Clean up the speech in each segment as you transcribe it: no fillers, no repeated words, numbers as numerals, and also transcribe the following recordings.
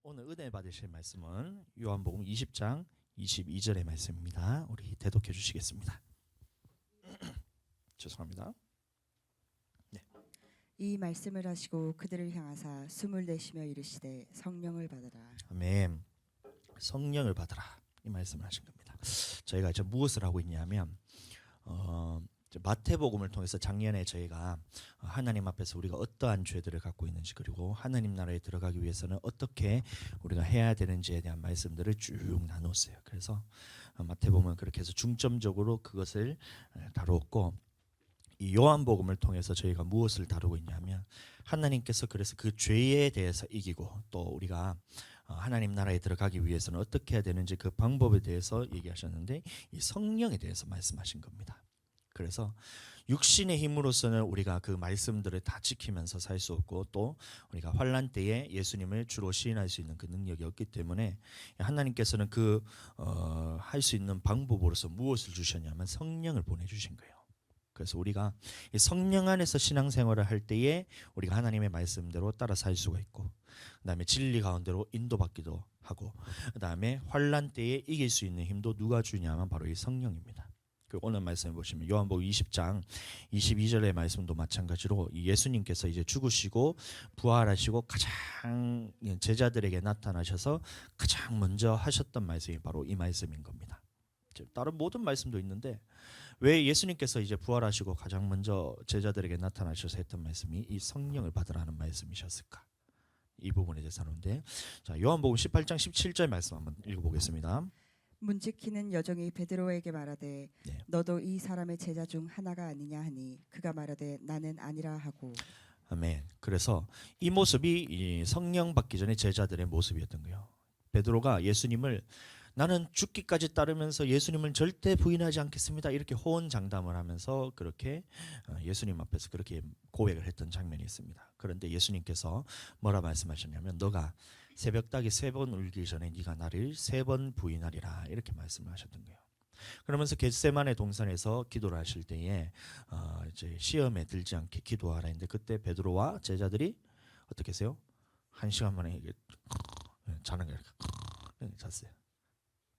오늘 은혜 받으실 말씀은 요한복음 20장 22절의 말씀입니다. 우리 대독해 주시겠습니다. 죄송합니다. 네. 이 말씀을 하시고 그들을 향하사 숨을 내쉬며 이르시되 성령을 받으라. 아멘. 성령을 받으라 이 말씀을 하신 겁니다. 저희가 이제 무엇을 하고 있냐면 마태복음을 통해서 작년에 저희가 하나님 앞에서 우리가 어떠한 죄들을 갖고 있는지, 그리고 하나님 나라에 들어가기 위해서는 어떻게 우리가 해야 되는지에 대한 말씀들을 쭉 나눴어요. 그래서 마태복음은 그렇게 해서 중점적으로 그것을 다루었고, 이 요한복음을 통해서 저희가 무엇을 다루고 있냐면 하나님께서 그래서 그 죄에 대해서 이기고, 또 우리가 하나님 나라에 들어가기 위해서는 어떻게 해야 되는지 그 방법에 대해서 얘기하셨는데, 이 성령에 대해서 말씀하신 겁니다. 그래서 육신의 힘으로서는 우리가 그 말씀들을 다 지키면서 살 수 없고, 또 우리가 환난 때에 예수님을 주로 시인할 수 있는 그 능력이 없기 때문에 하나님께서는 그 할 수 있는 방법으로서 무엇을 주셨냐면 성령을 보내주신 거예요. 그래서 우리가 이 성령 안에서 신앙생활을 할 때에 우리가 하나님의 말씀대로 따라 살 수가 있고, 그다음에 진리 가운데로 인도받기도 하고, 그다음에 환난 때에 이길 수 있는 힘도 누가 주냐면 바로 이 성령입니다. 그 오늘 말씀을 보시면 요한복음 20장 22절의 말씀도 마찬가지로 예수님께서 이제 죽으시고 부활하시고 가장 제자들에게 나타나셔서 가장 먼저 하셨던 말씀이 바로 이 말씀인 겁니다. 다른 모든 말씀도 있는데 왜 예수님께서 이제 부활하시고 가장 먼저 제자들에게 나타나셔서 했던 말씀이 이 성령을 받으라는 말씀이셨을까? 이 부분에 대해서 하는데, 자, 요한복음 18장 17절 말씀 한번 읽어보겠습니다. 문지키는 여종이 베드로에게 말하되 네. 너도 이 사람의 제자 중 하나가 아니냐 하니 그가 말하되 나는 아니라 하고. 아멘. 그래서 이 모습이 이 성령 받기 전에 제자들의 모습이었던 거예요. 베드로가 예수님을 나는 죽기까지 따르면서 예수님을 절대 부인하지 않겠습니다, 이렇게 호언장담을 하면서 그렇게 예수님 앞에서 그렇게 고백을 했던 장면이 있습니다. 그런데 예수님께서 뭐라 말씀하셨냐면 너가 새벽닭이 3번 울기 전에 네가 나를 3번 부인하리라, 이렇게 말씀을 하셨던 거예요. 그러면서 겟세마네 동산에서 기도를 하실 때에 이제 시험에 들지 않게 기도하라 했는데, 그때 베드로와 제자들이 어떻게 했어요? 1시간 만에 자는 거예요. 잤어요.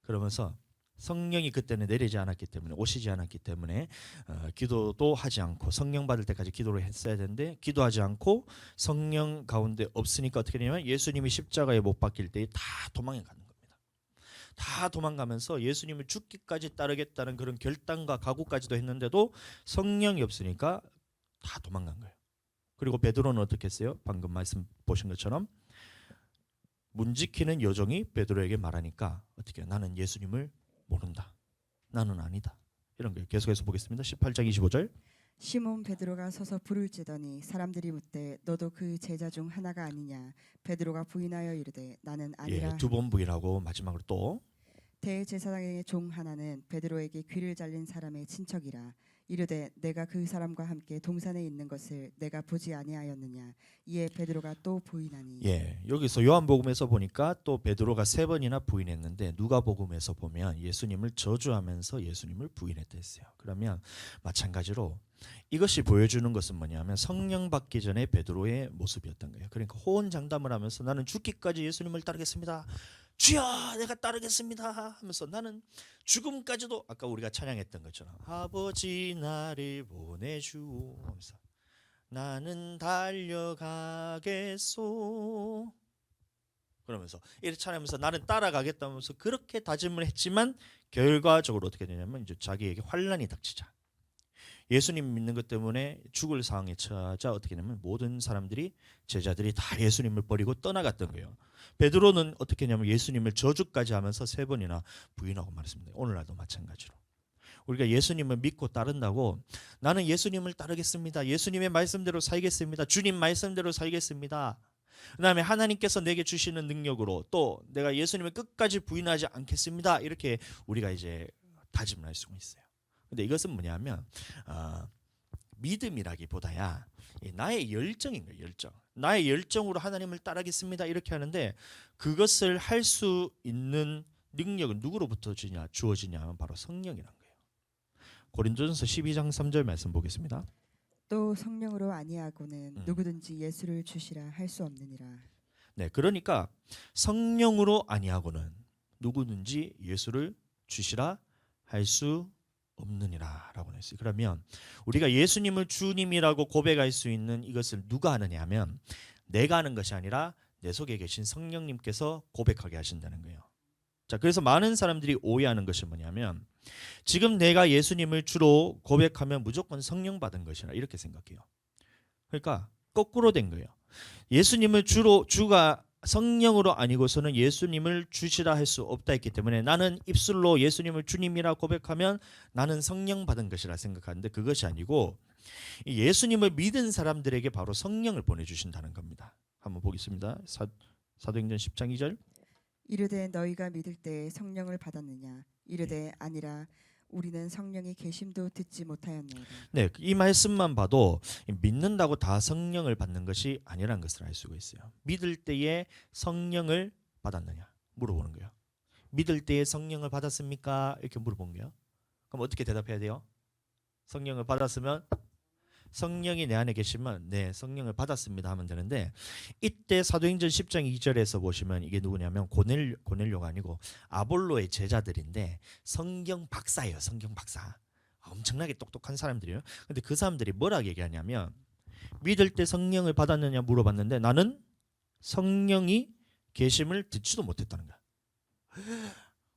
그러면서 성령이 그때는 내리지 않았기 때문에, 오시지 않았기 때문에 기도도 하지 않고, 성령 받을 때까지 기도를 했어야 되는데 기도하지 않고 성령 가운데 없으니까 어떻게 되냐면 예수님이 십자가에 못 박힐 때 다 도망해 가는 겁니다. 다 도망가면서 예수님을 죽기까지 따르겠다는 그런 결단과 각오까지도 했는데도 성령이 없으니까 다 도망간 거예요. 그리고 베드로는 어떻게 했어요? 방금 말씀 보신 것처럼 문지키는 여종이 베드로에게 말하니까 어떻게 해요? 나는 예수님을 모른다, 나는 아니다, 이런 거예요. 계속해서 보겠습니다. 18장 25절. 시몬 베드로가 서서 불을 찌더니 사람들이 묻되 너도 그 제자 중 하나가 아니냐. 베드로가 부인하여 이르되 나는 아니라 하니. 2번 부인하고 마지막으로 또 대제사장의 종 하나는 베드로에게 귀를 잘린 사람의 친척이라. 이르되 내가 그 사람과 함께 동산에 있는 것을 내가 보지 아니하였느냐. 이에 베드로가 또 부인하니. 여기서 요한복음에서 보니까 또 베드로가 3번이나 부인했는데 누가복음에서 보면 예수님을 저주하면서 예수님을 부인했다 했어요. 그러면 마찬가지로 이것이 보여주는 것은 뭐냐면 성령 받기 전에 베드로의 모습이었던 거예요. 그러니까 호언장담을 하면서 나는 죽기까지 예수님을 따르겠습니다, 주여 내가 따르겠습니다 하면서 나는 죽음까지도, 아까 우리가 찬양했던 것처럼 아버지 나를 보내주오 하면서 나는 달려가겠소 그러면서 이렇게 찬양하면서 나는 따라가겠다면서 그렇게 다짐을 했지만 결과적으로 어떻게 되냐면 이제 자기에게 환난이 닥치자, 예수님 믿는 것 때문에 죽을 상황에 처하자 어떻게 되냐면 모든 사람들이, 제자들이 다 예수님을 버리고 떠나갔던 거예요. 베드로는 어떻게 했냐면 예수님을 저주까지 하면서 3번이나 부인하고 말했습니다. 오늘날도 마찬가지로 우리가 예수님을 믿고 따른다고 나는 예수님을 따르겠습니다, 예수님의 말씀대로 살겠습니다, 주님 말씀대로 살겠습니다, 그 다음에 하나님께서 내게 주시는 능력으로 또 내가 예수님을 끝까지 부인하지 않겠습니다, 이렇게 우리가 이제 다짐을 할 수가 있어요. 근데 이것은 뭐냐면 믿음이라기보다야 나의 열정인 거예요. 열정. 나의 열정으로 하나님을 따르겠습니다, 이렇게 하는데 그것을 할 수 있는 능력은 누구로부터 주어지냐 하면 바로 성령이란 거예요. 고린도전서 12장 3절 말씀 보겠습니다. 또 성령으로 아니하고는 누구든지 예수를 주시라 할 수 없느니라. 네, 그러니까 성령으로 아니하고는 누구든지 예수를 주시라 할 수 없느니라라고 했어요. 그러면 우리가 예수님을 주님이라고 고백할 수 있는 이것을 누가 하느냐 하면 내가 하는 것이 아니라 내 속에 계신 성령님께서 고백하게 하신다는 거예요. 자, 그래서 많은 사람들이 오해하는 것이 뭐냐면 지금 내가 예수님을 주로 고백하면 무조건 성령 받은 것이라 이렇게 생각해요. 그러니까 거꾸로 된 거예요. 예수님을 주가 성령으로 아니고서는 예수님을 주시라 할 수 없다 했기 때문에 나는 입술로 예수님을 주님이라 고백하면 나는 성령 받은 것이라 생각하는데 그것이 아니고 예수님을 믿은 사람들에게 바로 성령을 보내주신다는 겁니다. 한번 보겠습니다. 사도행전 10장 2절. 이르되 너희가 믿을 때에 성령을 받았느냐 이르되 아니라 우리는 성령의 계심도 듣지 못하였나이다. 네, 이 말씀만 봐도 믿는다고 다 성령을 받는 것이 아니라는 것을 알 수가 있어요. 믿을 때에 성령을 받았느냐 물어보는 거예요. 믿을 때에 성령을 받았습니까? 이렇게 물어본 거예요. 그럼 어떻게 대답해야 돼요? 성령을 받았으면 성령이 내 안에 계시면 네, 성령을 받았습니다 하면 되는데 이때 사도행전 10장 2절에서 보시면 이게 누구냐면 고넬료가 아니고 아볼로의 제자들인데 성경 박사예요. 성경 박사. 엄청나게 똑똑한 사람들이에요. 근데 그 사람들이 뭐라 얘기하냐면 믿을 때 성령을 받았느냐 물어봤는데 나는 성령이 계심을 듣지도 못했다는 거야.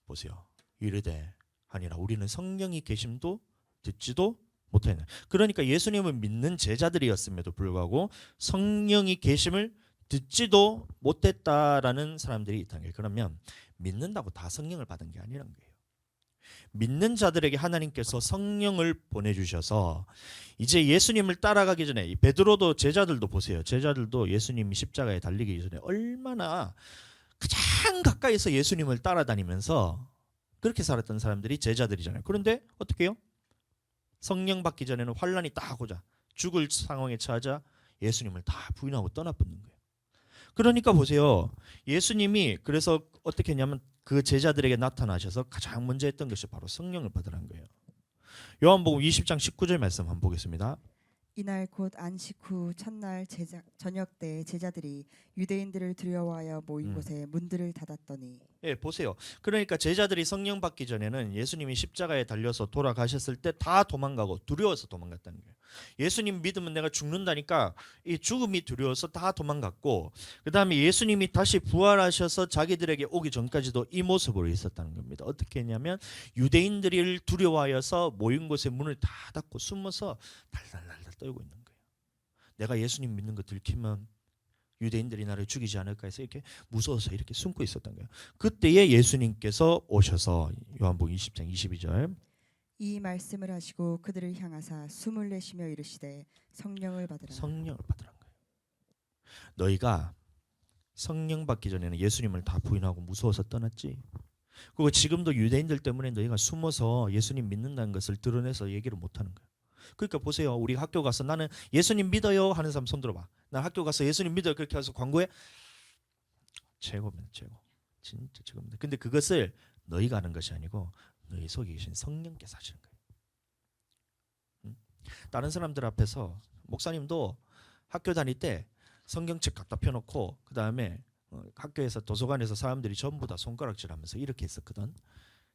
보세요. 이르되 아니라 우리는 성령이 계심도 듣지도 못했네. 그러니까 예수님을 믿는 제자들이었음에도 불구하고 성령이 계심을 듣지도 못했다라는 사람들이 있다는 거예요. 그러면 믿는다고 다 성령을 받은 게 아니란 거예요. 믿는 자들에게 하나님께서 성령을 보내주셔서 이제 예수님을 따라가기 전에 이 베드로도 제자들도 보세요. 제자들도 예수님이 십자가에 달리기 전에 얼마나 가장 가까이서 예수님을 따라다니면서 그렇게 살았던 사람들이 제자들이잖아요. 그런데 어떻게 해요? 성령 받기 전에는 환란이 딱 오자 죽을 상황에 처하자 예수님을 다 부인하고 떠나버리는 거예요. 그러니까 보세요. 예수님이 그래서 어떻게 했냐면 그 제자들에게 나타나셔서 가장 먼저 했던 것이 바로 성령을 받으라는 거예요. 요한복음 20장 19절 말씀 한번 보겠습니다. 이날 곧 안식 후 첫날 저녁 때 제자들이 유대인들을 두려워하여 모인 곳에 문들을 닫았더니 예, 보세요. 그러니까 제자들이 성령 받기 전에는 예수님이 십자가에 달려서 돌아가셨을 때 다 도망가고 두려워서 도망갔다는 거예요. 예수님 믿으면 내가 죽는다니까 이 죽음이 두려워서 다 도망갔고 그다음에 예수님이 다시 부활하셔서 자기들에게 오기 전까지도 이 모습으로 있었다는 겁니다. 어떻게 했냐면 유대인들을 두려워하여서 모인 곳에 문을 다 닫고 숨어서 달달달달 떨고 있는 거예요. 내가 예수님 믿는 거 들키면 유대인들이 나를 죽이지 않을까 해서 이렇게 무서워서 이렇게 숨고 있었던 거예요. 그때에 예수님께서 오셔서 요한복음 20장 22절 이 말씀을 하시고 그들을 향하사 숨을 내쉬며 이르시되 성령을 받으라. 성령을 받으란 거예요. 너희가 성령 받기 전에는 예수님을 다 부인하고 무서워서 떠났지. 그리고 지금도 유대인들 때문에 너희가 숨어서 예수님 믿는다는 것을 드러내서 얘기를 못하는 거예요. 그러니까 보세요. 우리 학교 가서 나는 예수님 믿어요 하는 사람 손 들어봐. 나 학교 가서 예수님 믿어요 그렇게 해서 광고해. 최고입니다. 최고. 진짜 최고입니다. 근데 그것을 너희가 하는 것이 아니고 너희 속에 계신 성령께서 하시는 거예요. 다른 사람들 앞에서 목사님도 학교 다닐 때 성경책 갖다 펴놓고 그 다음에 학교에서 도서관에서 사람들이 전부 다 손가락질하면서 이렇게 했었거든.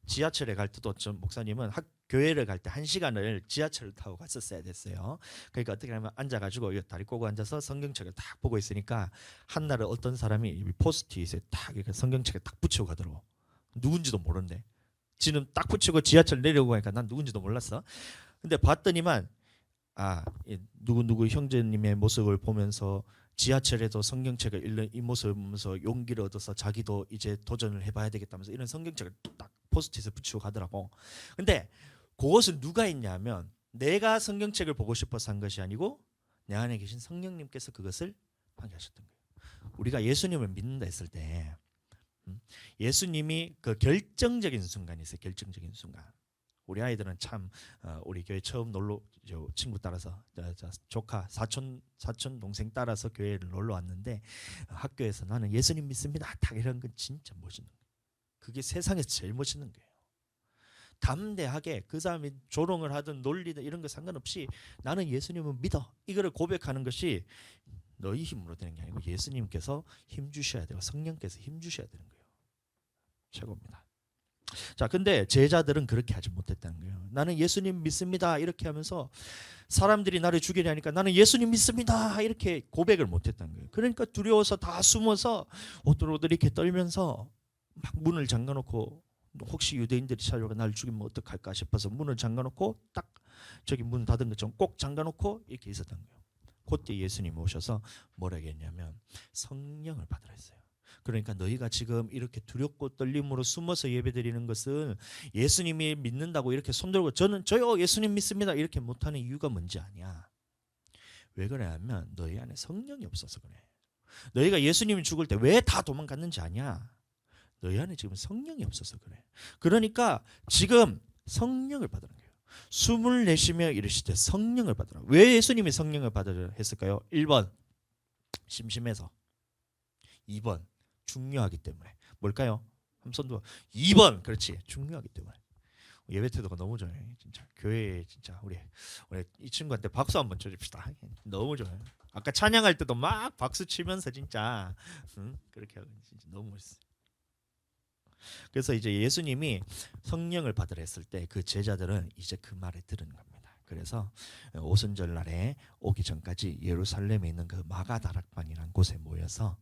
지하철에 갈 때도 전 목사님은 교회를 갈 때 1시간을 지하철을 타고 갔었어야 됐어요. 그러니까 어떻게 하면 앉아가지고 다리 꼬고 앉아서 성경책을 딱 보고 있으니까 한날은 어떤 사람이 포스트잇에 딱 성경책에 딱 붙이고 가더라고. 누군지도 모르는데 지는 딱 붙이고 지하철 내려오고 하니까 난 누군지도 몰랐어. 근데 봤더니만 누구 형제님의 모습을 보면서 지하철에도 성경책을 읽는 이 모습을 보면서 용기를 얻어서 자기도 이제 도전을 해봐야 되겠다면서 이런 성경책을 딱 포스트잇에 붙이고 가더라고. 근데 그것을 누가 했냐면 내가 성경책을 보고 싶어서 한 것이 아니고 내 안에 계신 성령님께서 그것을 하게 하셨던 거예요. 우리가 예수님을 믿는다 했을 때 예수님이 그 결정적인 순간이 있어요. 결정적인 순간. 우리 아이들은 참 우리 교회 처음 놀러 친구 따라서 조카 사촌 동생 따라서 교회를 놀러 왔는데 학교에서 나는 예수님 믿습니다. 딱 이런 건 진짜 멋있는 거예요. 그게 세상에서 제일 멋있는 거예요. 담대하게 그 사람이 조롱을 하든 논리든 이런 거 상관없이 나는 예수님을 믿어 이거를 고백하는 것이 너희 힘으로 되는 게 아니고 예수님께서 힘 주셔야 되고 성령께서 힘 주셔야 되는 거예요. 최고입니다. 자, 근데 제자들은 그렇게 하지 못했다는 거예요. 나는 예수님 믿습니다 이렇게 하면서 사람들이 나를 죽이려 하니까 나는 예수님 믿습니다 이렇게 고백을 못했다는 거예요. 그러니까 두려워서 다 숨어서 오들오들 이렇게 떨면서 막 문을 잠가놓고 혹시 유대인들이 찾아오고 나를 죽이면 어떡할까 싶어서 문을 잠가놓고 딱 저기 문 닫은 것처럼 꼭 잠가놓고 이렇게 있었던 거예요. 그때 예수님이 오셔서 뭐라고 했냐면 성령을 받으라 했어요. 그러니까 너희가 지금 이렇게 두렵고 떨림으로 숨어서 예배드리는 것은 예수님이 믿는다고 이렇게 손들고 저요 예수님 믿습니다 이렇게 못하는 이유가 뭔지 아냐. 왜 그러냐면 너희 안에 성령이 없어서 그래. 너희가 예수님이 죽을 때 왜 다 도망갔는지 아냐. 너희 안에 지금 성령이 없어서 그래. 그러니까 지금 성령을 받으라는 거예요. 숨을 내쉬며 이르시되 성령을 받으라. 왜 예수님이 성령을 받으라 했을까요? 1번 심심해서, 2번 중요하기 때문에. 뭘까요? 한번 손들어. 2번 그렇지 중요하기 때문에. 예배 태도가 너무 좋아요. 진짜 교회에 진짜 우리 이 친구한테 박수 한번 쳐줍시다. 너무 좋아요. 아까 찬양할 때도 막 박수 치면서 진짜 그렇게 하고 진짜 너무 멋있어요. 그래서 이제 예수님이 성령을 받으라 했을 때 그 제자들은 이제 그 말을 들은 겁니다. 그래서 오순절 날에 오기 전까지 예루살렘에 있는 그 마가다락방이라는 곳에 모여서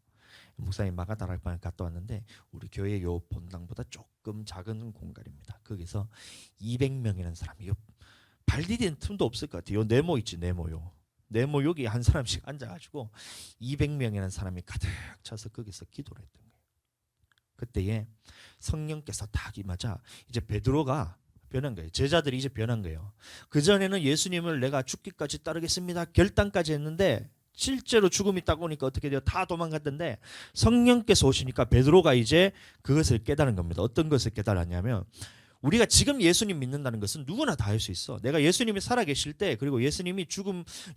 목사님 마가다락방을 갔다 왔는데 우리 교회 요 본당보다 조금 작은 공간입니다. 거기서 200명이라는 사람이 발 디디는 틈도 없을 것 같아요. 요 네모 있지 네모요. 네모 여기 한 사람씩 앉아가지고 200명이라는 사람이 가득 차서 거기서 기도를 했던 거예요. 그때에 성령께서 딱 임하자 이제 베드로가 변한 거예요. 제자들이 이제 변한 거예요. 그전에는 예수님을 내가 죽기까지 따르겠습니다 결단까지 했는데 실제로 죽음이 딱 오니까 어떻게 돼요? 다 도망갔던데 성령께서 오시니까 베드로가 이제 그것을 깨달은 겁니다. 어떤 것을 깨달았냐면 우리가 지금 예수님 믿는다는 것은 누구나 다 할 수 있어. 내가 예수님이 살아계실 때 그리고 예수님이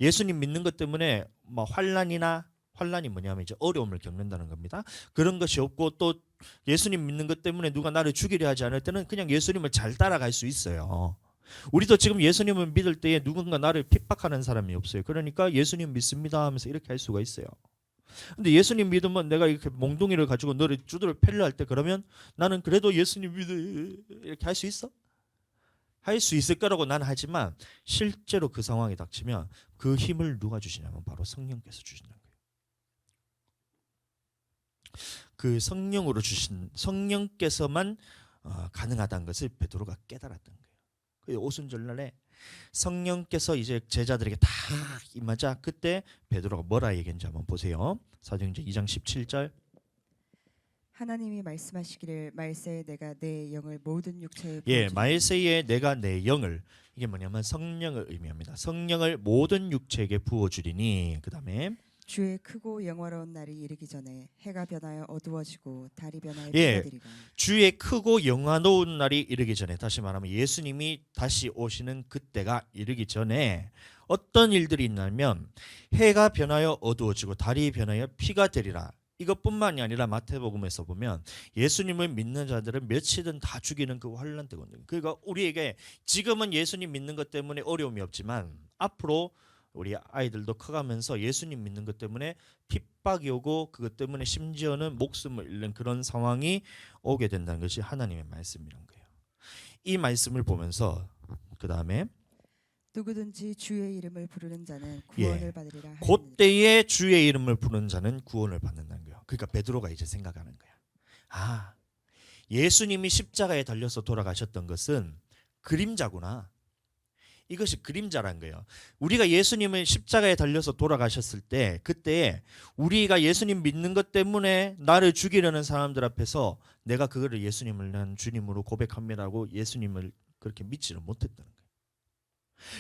예수님 믿는 것 때문에 뭐 환란이 뭐냐면 이제 어려움을 겪는다는 겁니다. 그런 것이 없고 또 예수님 믿는 것 때문에 누가 나를 죽이려 하지 않을 때는 그냥 예수님을 잘 따라갈 수 있어요. 우리도 지금 예수님을 믿을 때에 누군가 나를 핍박하는 사람이 없어요. 그러니까 예수님 믿습니다 하면서 이렇게 할 수가 있어요. 근데 예수님 믿으면 내가 이렇게 몽둥이를 가지고 너를 두드려 패려 할 때 그러면 나는 그래도 예수님 믿어 이렇게 할 수 있어? 할 수 있을 거라고 나는 하지만 실제로 그 상황이 닥치면 그 힘을 누가 주시냐면 바로 성령께서 주신다는 거예요. 그 성령으로 주신 성령께서만 가능하다는 것을 베드로가 깨달았던 거예요. 그 오순절날에 성령께서 이제 제자들에게 다 임하자 그때 베드로가 뭐라 얘기했는지 한번 보세요. 사도행전 2장 17절. 하나님이 말씀하시기를 말세에 내가 내 영을 모든 육체에 예, 부어주리니 말세에 내가 내 영을 이게 뭐냐면 성령을 의미합니다. 성령을 모든 육체에게 부어주리니 그다음에 주의 크고 영화로운 날이 이르기 전에 해가 변하여 어두워지고 달이 변하여 예. 비가 되리라. 주의 크고 영화로운 날이 이르기 전에 다시 말하면 예수님이 다시 오시는 그때가 이르기 전에 어떤 일들이 있냐면 해가 변하여 어두워지고 달이 변하여 피가 되리라. 이것뿐만이 아니라 마태복음에서 보면 예수님을 믿는 자들은 며칠은 다 죽이는 그 환란 때거든요. 그러니까 우리에게 지금은 예수님 믿는 것 때문에 어려움이 없지만 앞으로 우리 아이들도 커가면서 예수님 믿는 것 때문에 핍박이 오고 그것 때문에 심지어는 목숨을 잃는 그런 상황이 오게 된다는 것이 하나님의 말씀이란 거예요. 이 말씀을 보면서 그 다음에 누구든지 주의 이름을 부르는 자는 구원을 예. 받으리라 하였느니라. 그때에 주의 이름을 부르는 자는 구원을 받는다는 거예요. 그러니까 베드로가 이제 생각하는 거야. 아, 예수님이 십자가에 달려서 돌아가셨던 것은 그림자구나. 이것이 그림자란 거예요. 우리가 예수님을 십자가에 달려서 돌아가셨을 때 그때 우리가 예수님 믿는 것 때문에 나를 죽이려는 사람들 앞에서 내가 그거를 예수님을 난 주님으로 고백합니다라고 예수님을 그렇게 믿지를 못했다는 거예요.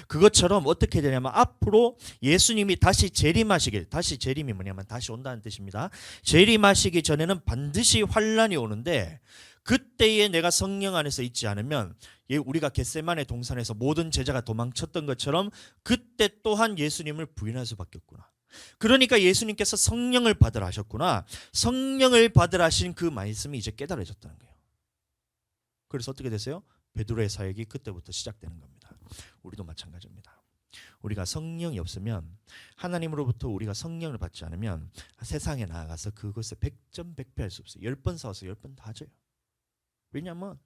그것처럼 어떻게 되냐면 앞으로 예수님이 다시 재림하시길, 다시 재림이 뭐냐면 다시 온다는 뜻입니다. 재림하시기 전에는 반드시 환란이 오는데 그때에 내가 성령 안에서 있지 않으면 우리가 겟세마네 동산에서 모든 제자가 도망쳤던 것처럼 그때 또한 예수님을 부인할 수밖에 없구나. 그러니까 예수님께서 성령을 받으라 하셨구나. 성령을 받으라 하신 그 말씀이 이제 깨달아졌다는 거예요. 그래서 어떻게 됐어요? 베드로의 사역이 그때부터 시작되는 겁니다. 우리도 마찬가지입니다. 우리가 성령이 없으면 하나님으로부터 우리가 성령을 받지 않으면 세상에 나아가서 그것을 100점 100패할 수 없어요. 10번 싸워서 10번 다 져요. 왜냐하면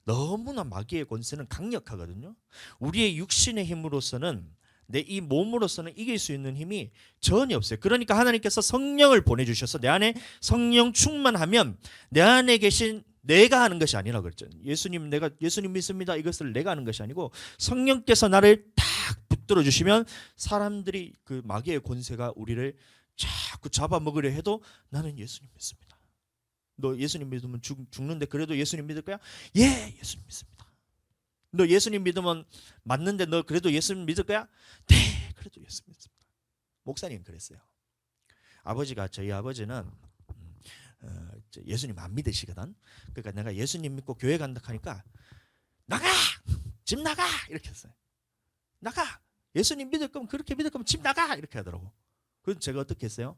너무나 마귀의 권세는 강력하거든요. 우리의 육신의 힘으로서는 내 이 몸으로서는 이길 수 있는 힘이 전혀 없어요. 그러니까 하나님께서 성령을 보내주셔서 내 안에 성령 충만하면 내 안에 계신 내가 하는 것이 아니라 그랬죠. 내가 예수님 믿습니다. 이것을 내가 하는 것이 아니고 성령께서 나를 딱 붙들어 주시면 사람들이 그 마귀의 권세가 우리를 자꾸 잡아먹으려 해도 나는 예수님 믿습니다. 너 예수님 믿으면 죽는데 그래도 예수님 믿을 거야? 예, 예수님 믿습니다. 너 예수님 믿으면 맞는데 너 그래도 예수님 믿을 거야? 네, 그래도 예수님 믿습니다. 목사님 그랬어요. 저희 아버지는 예수님 안 믿으시거든. 그러니까 내가 예수님 믿고 교회 간다 하니까 나가! 집 나가! 이렇게 했어요. 나가! 예수님 믿을 거면 그렇게 믿을 거면 집 나가! 이렇게 하더라고. 그래서 제가 어떻게 했어요?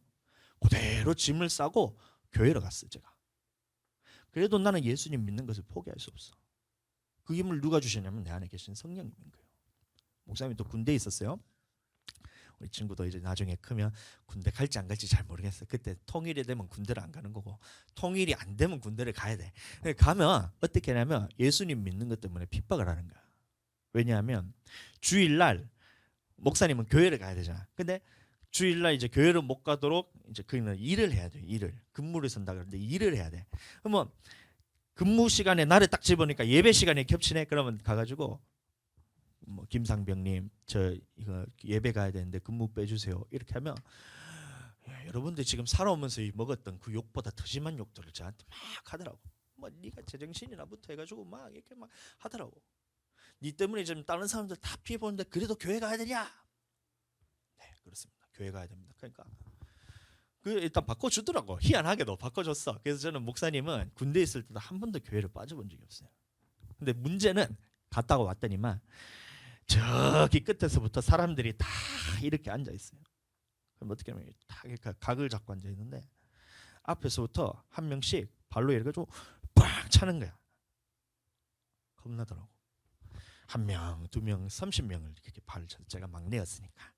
그대로 짐을 싸고 교회로 갔어요. 제가. 그래도 나는 예수님 믿는 것을 포기할 수 없어. 그 힘을 누가 주셨냐면 내 안에 계신 성령님인 거예요. 목사님이 또 군대에 있었어요. 우리 친구도 이제 나중에 크면 군대 갈지 안 갈지 잘 모르겠어요. 그때 통일이 되면 군대를 안 가는 거고 통일이 안 되면 군대를 가야 돼. 가면 어떻게 하냐면 예수님 믿는 것 때문에 핍박을 하는 거야. 왜냐하면 주일날 목사님은 교회를 가야 되잖아. 근데 주일날 이제 교회를 못 가도록 이제 그는 일을 해야 돼. 일을 근무를 선다 그러는데 일을 해야 돼. 그러면 근무 시간에 나를 딱 집으니까 예배 시간에 겹치네. 그러면 가가지고 뭐 김상병님 저 이거 예배 가야 되는데 근무 빼주세요. 이렇게 하면 여러분들 지금 살아오면서 먹었던 그 욕보다 더 심한 욕들을 저한테 막 하더라고. 뭐 네가 제정신이나부터 해가지고 막 이렇게 막 하더라고. 네 때문에 지금 다른 사람들 다 피해 보는데 그래도 교회 가야 되냐? 네, 그렇습니다. 교회 가야 됩니다. 그러니까 일단 바꿔주더라고. 희한하게도 바꿔줬어. 그래서 저는 목사님은 군대에 있을 때도 한 번도 교회를 빠져본 적이 없어요. 근데 문제는 갔다가 왔더니만 저기 끝에서부터 사람들이 다 이렇게 앉아 있어요. 그럼 어떻게 하면 다 이렇게 각을 잡고 앉아 있는데 앞에서부터 한 명씩 발로 이렇게 좀 빡 차는 거야. 겁나더라고. 한 명, 두 명, 30명을 이렇게 발을 쳐. 제가 막내였으니까.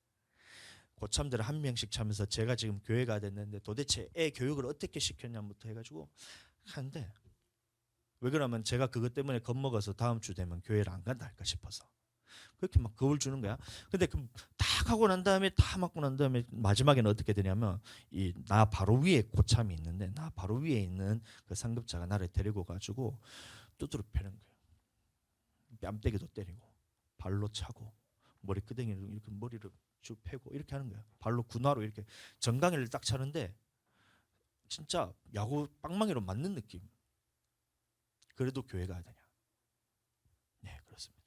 고참들을 한 명씩 차면서 제가 지금 교회 가야 됐는데 도대체 애 교육을 어떻게 시켰냐부터 해가지고 하는데 왜 그러면 제가 그것 때문에 겁먹어서 다음 주 되면 교회를 안 간다 할까 싶어서 그렇게 막 겁을 주는 거야. 근데 딱 하고 난 다음에 다 맞고 난 다음에 마지막에는 어떻게 되냐면 나 바로 위에 고참이 있는데 나 바로 위에 있는 그 상급자가 나를 데리고 가지고 두드러 패는 거예요. 뺨때기도 때리고 발로 차고 머리끄댕이로 이렇게 머리를 쭉 패고 이렇게 하는 거야. 발로 군화로 이렇게 정강이를 딱 차는데 진짜 야구 빵망이로 맞는 느낌. 그래도 교회 가야 되냐? 네, 그렇습니다.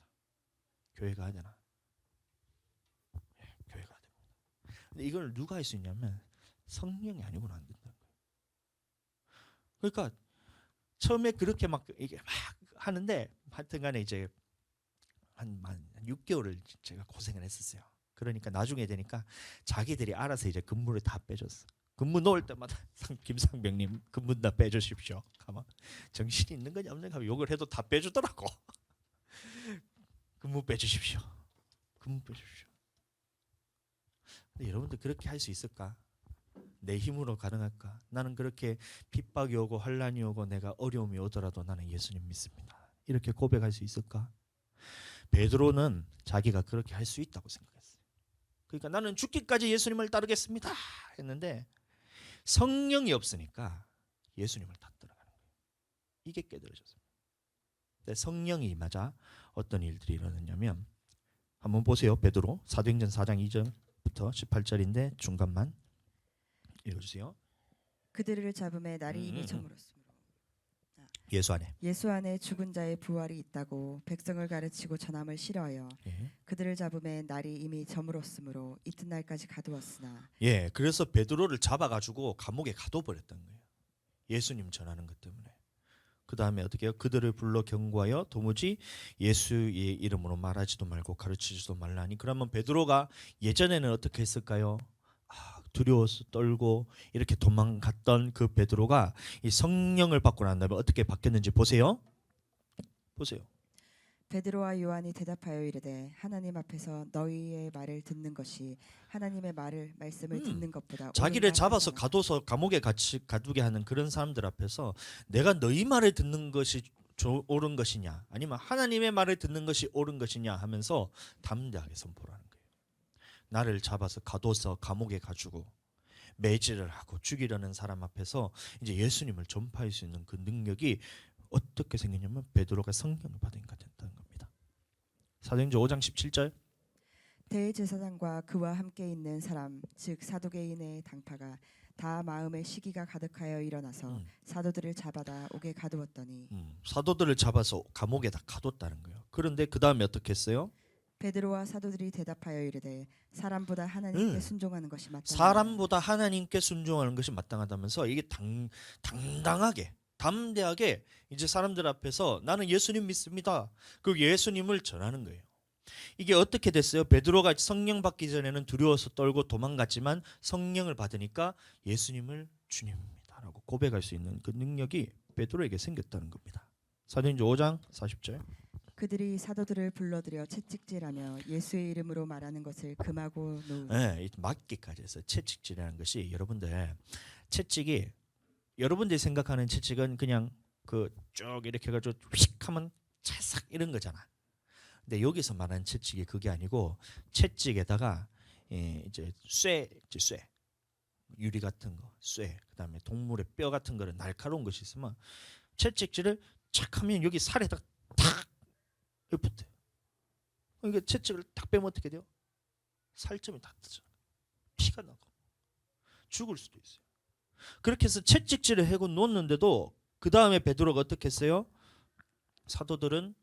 교회 가야 되나? 네, 교회 가야 됩니다. 근데 이걸 누가 할 수 있냐면 성령이 아니고는 안 된다는 거예요. 그러니까 처음에 그렇게 막 이게 막 하는데 하여튼간에 이제 한 6개월을 제가 고생을 했었어요. 그러니까 나중에 되니까 자기들이 알아서 이제 근무를 다 빼줬어. 근무 놓을 때마다 김상병님 근무 다 빼주십시오. 가만 정신이 있는 거냐 없는 거냐 욕을 해도 다 빼주더라고. 근무 빼주십시오. 근무 빼주십시오. 근데 여러분들 그렇게 할 수 있을까? 내 힘으로 가능할까? 나는 그렇게 핍박이 오고 환란이 오고 내가 어려움이 오더라도 나는 예수님 믿습니다. 이렇게 고백할 수 있을까? 베드로는 자기가 그렇게 할 수 있다고 생각했어요. 그러니까 나는 죽기까지 예수님을 따르겠습니다 했는데 성령이 없으니까 예수님을 다 따라가는 거예요. 이게 깨달아졌습니다. 성령이 임하자 어떤 일들이 일어났냐면 한번 보세요. 베드로 사도행전 4장 2절부터 18절인데 중간만 읽어주세요. 그들을 잡음에 날이 이미 저물었으므로 예수 안에 죽은 자의 부활이 있다고 백성을 가르치고 전함을 싫어하여 예. 그들을 잡음에 날이 이미 저물었으므로 이튿날까지 가두었으나 예, 그래서 베드로를 잡아가지고 감옥에 가둬버렸던 거예요. 예수님 전하는 것 때문에. 그 다음에 어떻게 해요? 그들을 불러 경고하여 도무지 예수의 이름으로 말하지도 말고 가르치지도 말라니. 그러면 베드로가 예전에는 어떻게 했을까요? 두려워서 떨고 이렇게 도망갔던 그 베드로가 이 성령을 받고 난 다음에 어떻게 바뀌었는지 보세요. 보세요. 베드로와 요한이 대답하여 이르되 하나님 앞에서 너희의 말을 듣는 것이 하나님의 말씀을 듣는 것보다 자기를 옳은가 잡아서 판단하라. 가둬서 감옥에 가두게 하는 그런 사람들 앞에서 내가 너희 말을 듣는 것이 옳은 것이냐 아니면 하나님의 말을 듣는 것이 옳은 것이냐 하면서 담대하게 선포를 하는 거예요. 나를 잡아서 가둬서 감옥에 가두고 매질을 하고 죽이려는 사람 앞에서 이제 예수님을 전파할 수 있는 그 능력이 어떻게 생겼냐면 베드로가 성령을 받으니까 됐다는 겁니다. 사도행전 5장 17절. 대제사장과 그와 함께 있는 사람 즉 사두개인의 당파가 다 마음의 시기가 가득하여 일어나서 사도들을 잡아다 옥에 가두었더니 사도들을 잡아서 감옥에다 가뒀다는 거예요. 그런데 그 다음에 어떻게 했어요? 베드로와 사도들이 대답하여 이르되 사람보다 하나님께 순종하는 것이 마땅하다. 사람보다 하나님께 순종하는 것이 마땅하다면서 이게 당당하게 담대하게 이제 사람들 앞에서 나는 예수님 믿습니다. 그 예수님을 전하는 거예요. 이게 어떻게 됐어요? 베드로가 성령 받기 전에는 두려워서 떨고 도망갔지만 성령을 받으니까 예수님을 주님입니다라고 고백할 수 있는 그 능력이 베드로에게 생겼다는 겁니다. 사도행전 5장 40절. 그들이 사도들을 불러들여 채찍질하며 예수의 이름으로 말하는 것을 금하고 놓으니 네, 맞기까지 해서 채찍질이라는 것이 채찍이 여러분들이 생각하는 채찍은 그냥 그 쭉 이렇게 해가지고 휙하면 찰싹 이런 거잖아. 근데 여기서 말하는 채찍이 그게 아니고 채찍에다가 이제 쇠 유리 같은 거, 그다음에 동물의 뼈 같은 거를 날카로운 것이 있으면 채찍질을 착 하면 여기 살에다 탁 붙어요. 이게 채찍을 딱 빼면 어떻게 돼요? 살점이 다 뜨죠. 피가 나고 죽을 수도 있어요. 그렇게 해서 채찍질을 하고 놓는데도 그 다음에 베드로가 어떻게 했어요? 사도들은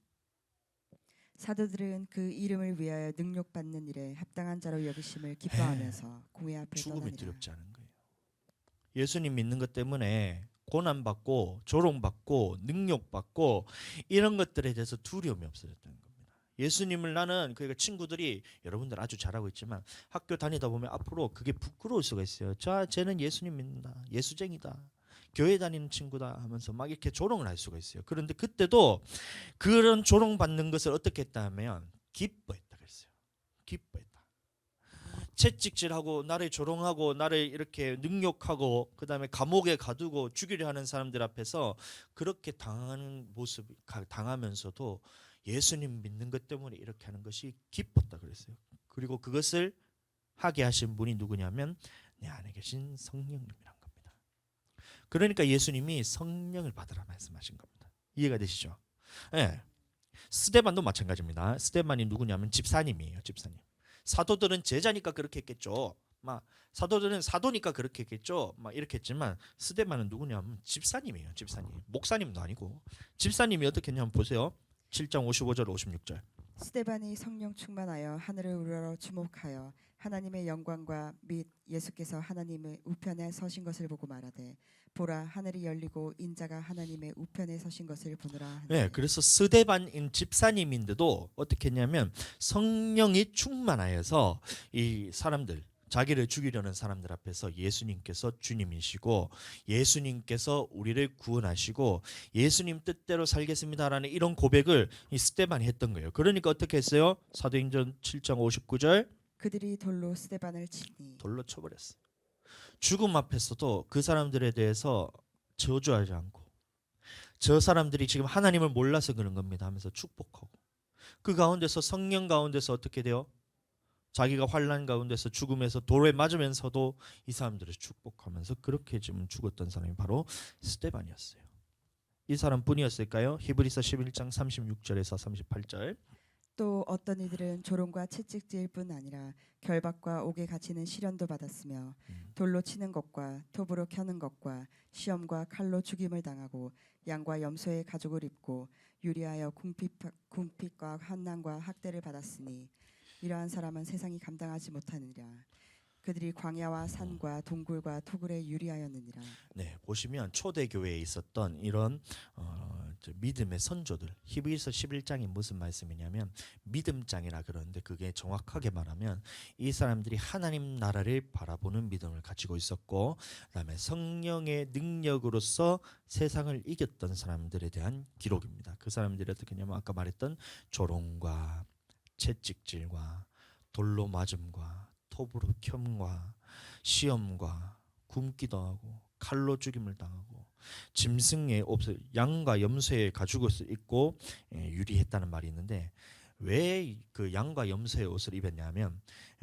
그 이름을 위하여 능력받는 일에 합당한 자로 여기심을 기뻐하면서 공회 앞에 죽음이 떠나니라. 두렵지 않은 거예요. 예수님 믿는 것 때문에 고난받고 조롱받고 능력받고 이런 것들에 대해서 두려움이 없어졌다는 겁니다. 예수님을 나는 그러니까 친구들이 여러분들 아주 잘하고 있지만 학교 다니다 보면 앞으로 그게 부끄러울 수가 있어요. 자, 쟤는 예수님 믿는다. 예수쟁이다. 교회 다니는 친구다 하면서 막 이렇게 조롱을 할 수가 있어요. 그런데 그때도 그런 조롱받는 것을 어떻게 했다 하면 기뻐했다 그랬어요. 기뻐했다. 채찍질하고 나를 조롱하고 나를 이렇게 능욕하고 그다음에 감옥에 가두고 죽이려 하는 사람들 앞에서 그렇게 당하는 모습 당하면서도 예수님 믿는 것 때문에 이렇게 하는 것이 기뻤다 그랬어요. 그리고 그것을 하게 하신 분이 누구냐면 내 안에 계신 성령님이란 겁니다. 그러니까 예수님이 성령을 받으라 말씀하신 겁니다. 이해가 되시죠? 네. 스데반도 마찬가지입니다. 스데반이 누구냐면 집사님이에요. 집사님. 사도들은 제자니까 그렇게 했겠죠. 막 사도들은 사도니까 그렇게 했겠죠. 막 이렇게 했지만 스데반은 누구냐면 집사님이에요. 집사님. 목사님도 아니고 집사님이 어떻게 했냐면 보세요. 7장 55절 56절. 스데반이 성령 충만하여 하늘을 우러러 주목하여 하나님의 영광과 및 예수께서 하나님의 우편에 서신 것을 보고 말하되 보라 하늘이 열리고 인자가 하나님의 우편에 서신 것을 보느라 하는데. 네, 그래서 스데반인 집사님인데도 어떻게 했냐면 성령이 충만하여서 이 사람들 자기를 죽이려는 사람들 앞에서 예수님께서 주님이시고 예수님께서 우리를 구원하시고 예수님 뜻대로 살겠습니다라는 이런 고백을 이 스데반이 했던 거예요. 그러니까 어떻게 했어요? 사도행전 7장 59절 그들이 돌로 스데반을 치니 돌로 쳐버렸어요. 죽음 앞에서도 그 사람들에 대해서 저주하지 않고 저 사람들이 지금 하나님을 몰라서 그런 겁니다 하면서 축복하고 그 가운데서 성령 가운데서 어떻게 돼요? 자기가 환난 가운데서 죽음에서 돌에 맞으면서도 이 사람들을 축복하면서 그렇게 지금 죽었던 사람이 바로 스데반이었어요. 이 사람뿐이었을까요? 히브리서 11장 36절에서 38절. 또 어떤 이들은 조롱과 채찍질뿐 아니라 결박과 옥에 갇히는 시련도 받았으며 돌로 치는 것과 톱으로 켜는 것과 시험과 칼로 죽임을 당하고 양과 염소의 가죽을 입고 유리하여 궁핍과 환난과 학대를 받았으니 이러한 사람은 세상이 감당하지 못하느니라. 그들이 광야와 산과 동굴과 토굴에 유리하였느니라. 네, 보시면 초대 교회에 있었던 이런 믿음의 선조들. 히브리서 11장이 무슨 말씀이냐면 믿음장이라 그러는데 그게 정확하게 말하면 이 사람들이 하나님 나라를 바라보는 믿음을 가지고 있었고 그다음에 성령의 능력으로서 세상을 이겼던 사람들에 대한 기록입니다. 그 사람들이 어떻게 하냐면 아까 말했던 조롱과 채찍질과 돌로 맞음과 톱으로 켬과 시험과 굶기도 하고 칼로 죽임을 당하고 짐승의 옷을 양과 염소의 가죽옷을 입고 유리했다는 말이 있는데 왜 그 양과 염소의 옷을 입었냐면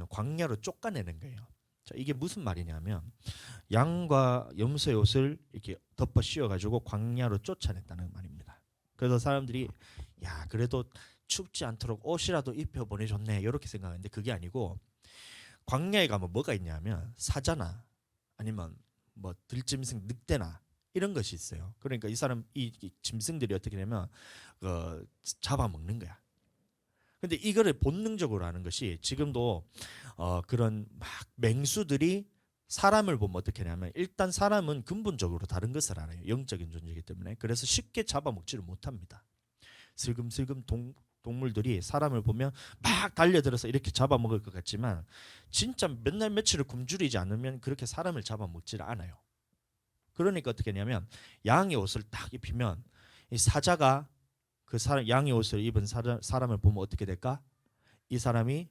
광야로 쫓아내는 거예요. 자, 이게 무슨 말이냐면 양과 염소의 옷을 이렇게 덮어 씌워 가지고 광야로 쫓아냈다는 말입니다. 그래서 사람들이 야 그래도 춥지 않도록 옷이라도 입혀 보내줬네 이렇게 생각하는데 그게 아니고 광야에 가면 뭐가 있냐면 사자나 아니면 뭐 들짐승 늑대나 이런 것이 있어요. 그러니까 이 짐승들이 어떻게 되면 잡아먹는 거야. 근데 이거를 본능적으로 하는 것이 지금도 그런 막 맹수들이 사람을 보면 어떻게 하냐면 일단 사람은 근본적으로 다른 것을 알아요. 영적인 존재이기 때문에. 그래서 쉽게 잡아먹지를 못합니다. 슬금슬금 동물들이 사람을 보면 막 달려들어서 이렇게 잡아먹을 것 같지만 진짜 몇 날 며칠을 굶주리지 않으면 그렇게 사람을 잡아먹지를 않아요. 그러니까 어떻게 하냐면 양의 옷을 딱 입히면 이 사자가 그 양의 옷을 입은 사람을 보면 어떻게 될까? 이 사람이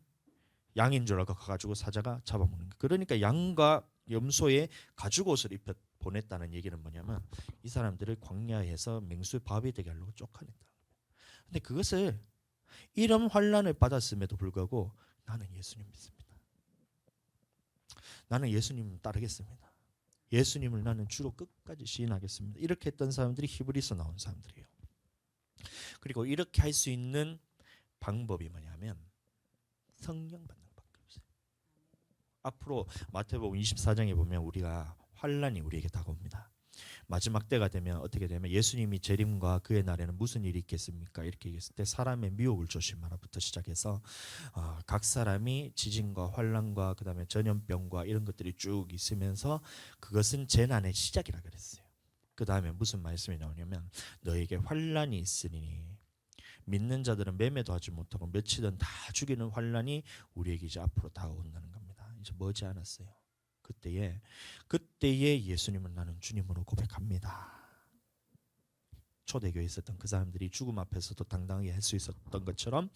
양인 줄 알고 가가지고 사자가 잡아먹는 거예요. 그러니까 양과 염소의 가죽 옷을 입혀 보냈다는 얘기는 뭐냐면 이 사람들을 광야에서 맹수의 밥이 되게 하려고 쫓아냈다. 근데 그것을 이런 환난을 받았음에도 불구하고 나는 예수님 믿습니다. 나는 예수님 따르겠습니다. 예수님을 나는 주로 끝까지 시인하겠습니다. 이렇게 했던 사람들이 히브리서 나온 사람들이에요. 그리고 이렇게 할 수 있는 방법이 뭐냐면 성령 받는 방법이 있어요. 앞으로 마태복음 24장에 보면 우리가 환난이 우리에게 다가옵니다. 마지막 때가 되면 어떻게 되면 예수님이 재림과 그의 날에는 무슨 일이 있겠습니까? 이렇게 얘기했을 때 사람의 미혹을 조심하라부터 시작해서 각 사람이 지진과 환난과 그다음에 전염병과 이런 것들이 쭉 있으면서 그것은 재난의 시작이라 그랬어요. 그 다음에 무슨 말씀이 나오냐면 너에게 환난이 있으니 믿는 자들은 매매도 하지 못하고 며칠은 다 죽이는 환난이 우리에게 이제 앞으로 다가온다는 겁니다. 이제 머지 않았어요. 그때에 예수님을 나는 주님으로 고백합니다. 초대교회에 있었던 그 사람들이 죽음 앞에서도 당당하게 할 수 있었던 것처럼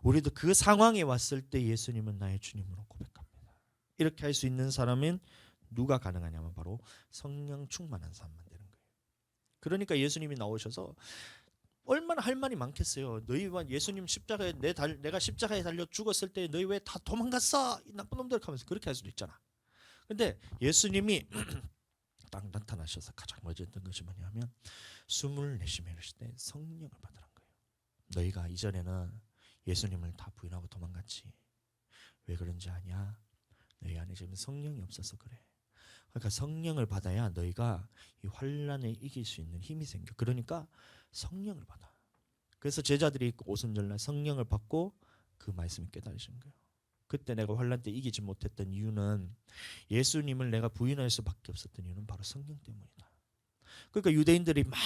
우리도 그 상황에 왔을 때 예수님은 나의 주님으로 고백합니다. 이렇게 할 수 있는 사람은 누가 가능하냐면 바로 성령 충만한 사람만 되는 거예요. 그러니까 예수님이 나오셔서 얼마나 할 말이 많겠어요. 너희와 예수님 십자가에 내가 십자가에 달려 죽었을 때 너희 왜 다 도망갔어? 이 나쁜 놈들 하면서 그렇게 할 수도 있잖아. 근데 예수님이 딱 나타나셔서 가장 먼저 했던 것이 뭐냐면 숨을 내쉬며 이러실 때 성령을 받으란 거예요. 너희가 이전에는 예수님을 다 부인하고 도망갔지. 왜 그런지 아냐? 너희 안에 지금 성령이 없어서 그래. 그러니까 성령을 받아야 너희가 이 환난을 이길 수 있는 힘이 생겨. 그러니까 성령을 받아. 그래서 제자들이 오순절날 성령을 받고 그 말씀을 깨달으신 거예요. 그때 내가 환난 때 이기지 못했던 이유는 예수님을 내가 부인할 수밖에 없었던 이유는 바로 성령 때문이다. 그러니까 유대인들이 막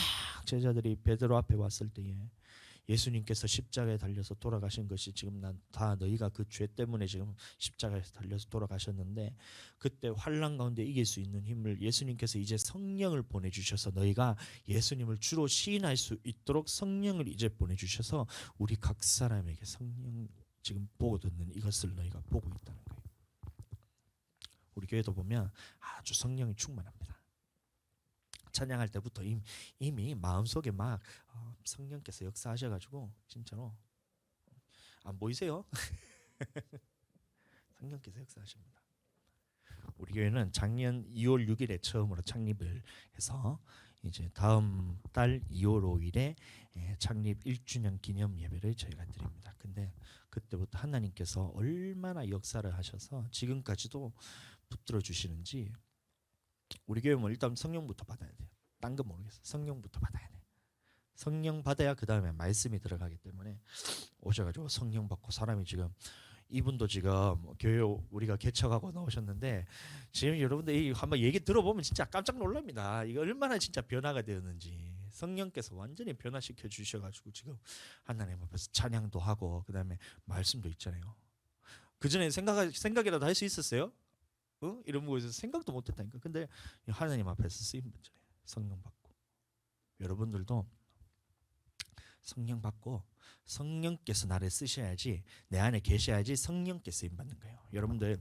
제자들이 베드로 앞에 왔을 때에 예수님께서 십자가에 달려서 돌아가신 것이 지금 난 다 너희가 그 죄 때문에 지금 십자가에서 달려서 돌아가셨는데 그때 환난 가운데 이길 수 있는 힘을 예수님께서 이제 성령을 보내주셔서 너희가 예수님을 주로 시인할 수 있도록 성령을 이제 보내주셔서 우리 각 사람에게 성령 지금 보고 듣는 이것을 너희가 보고 있다는 거예요. 우리 교회도 보면 아주 성령이 충만합니다. 찬양할 때부터 이미 마음속에 막 성령께서 역사하셔가지고 진짜로 안 보이세요? 성령께서 역사하십니다. 우리 교회는 작년 2월 6일에 처음으로 창립을 해서 이제 다음 달 2월 5일에 창립 1주년 기념 예배를 저희가 드립니다. 근데 그때부터 하나님께서 얼마나 역사를 하셔서 지금까지도 붙들어 주시는지 우리 교회는 일단 성령부터 받아야 돼요. 딴 건 모르겠어요. 성령부터 받아야 돼. 성령 받아야 그 다음에 말씀이 들어가기 때문에 오셔가지고 성령 받고 사람이 지금 이분도 지금 교회 우리가 개척하고 나오셨는데 지금 여러분들 한번 얘기 들어보면 진짜 깜짝 놀랍니다. 이거 얼마나 진짜 변화가 되었는지 성령께서 완전히 변화시켜 주셔가지고 지금 하나님 앞에서 찬양도 하고 그다음에 말씀도 있잖아요. 그 전에 생각이라도 할 수 있었어요? 이런 거에서 생각도 못했다니까. 근데 하나님 앞에서 쓰임 받잖아요. 성령 받고 여러분들도 성령 받고 성령께서 나를 쓰셔야지 내 안에 계셔야지 성령께 쓰임 받는 거예요. 여러분들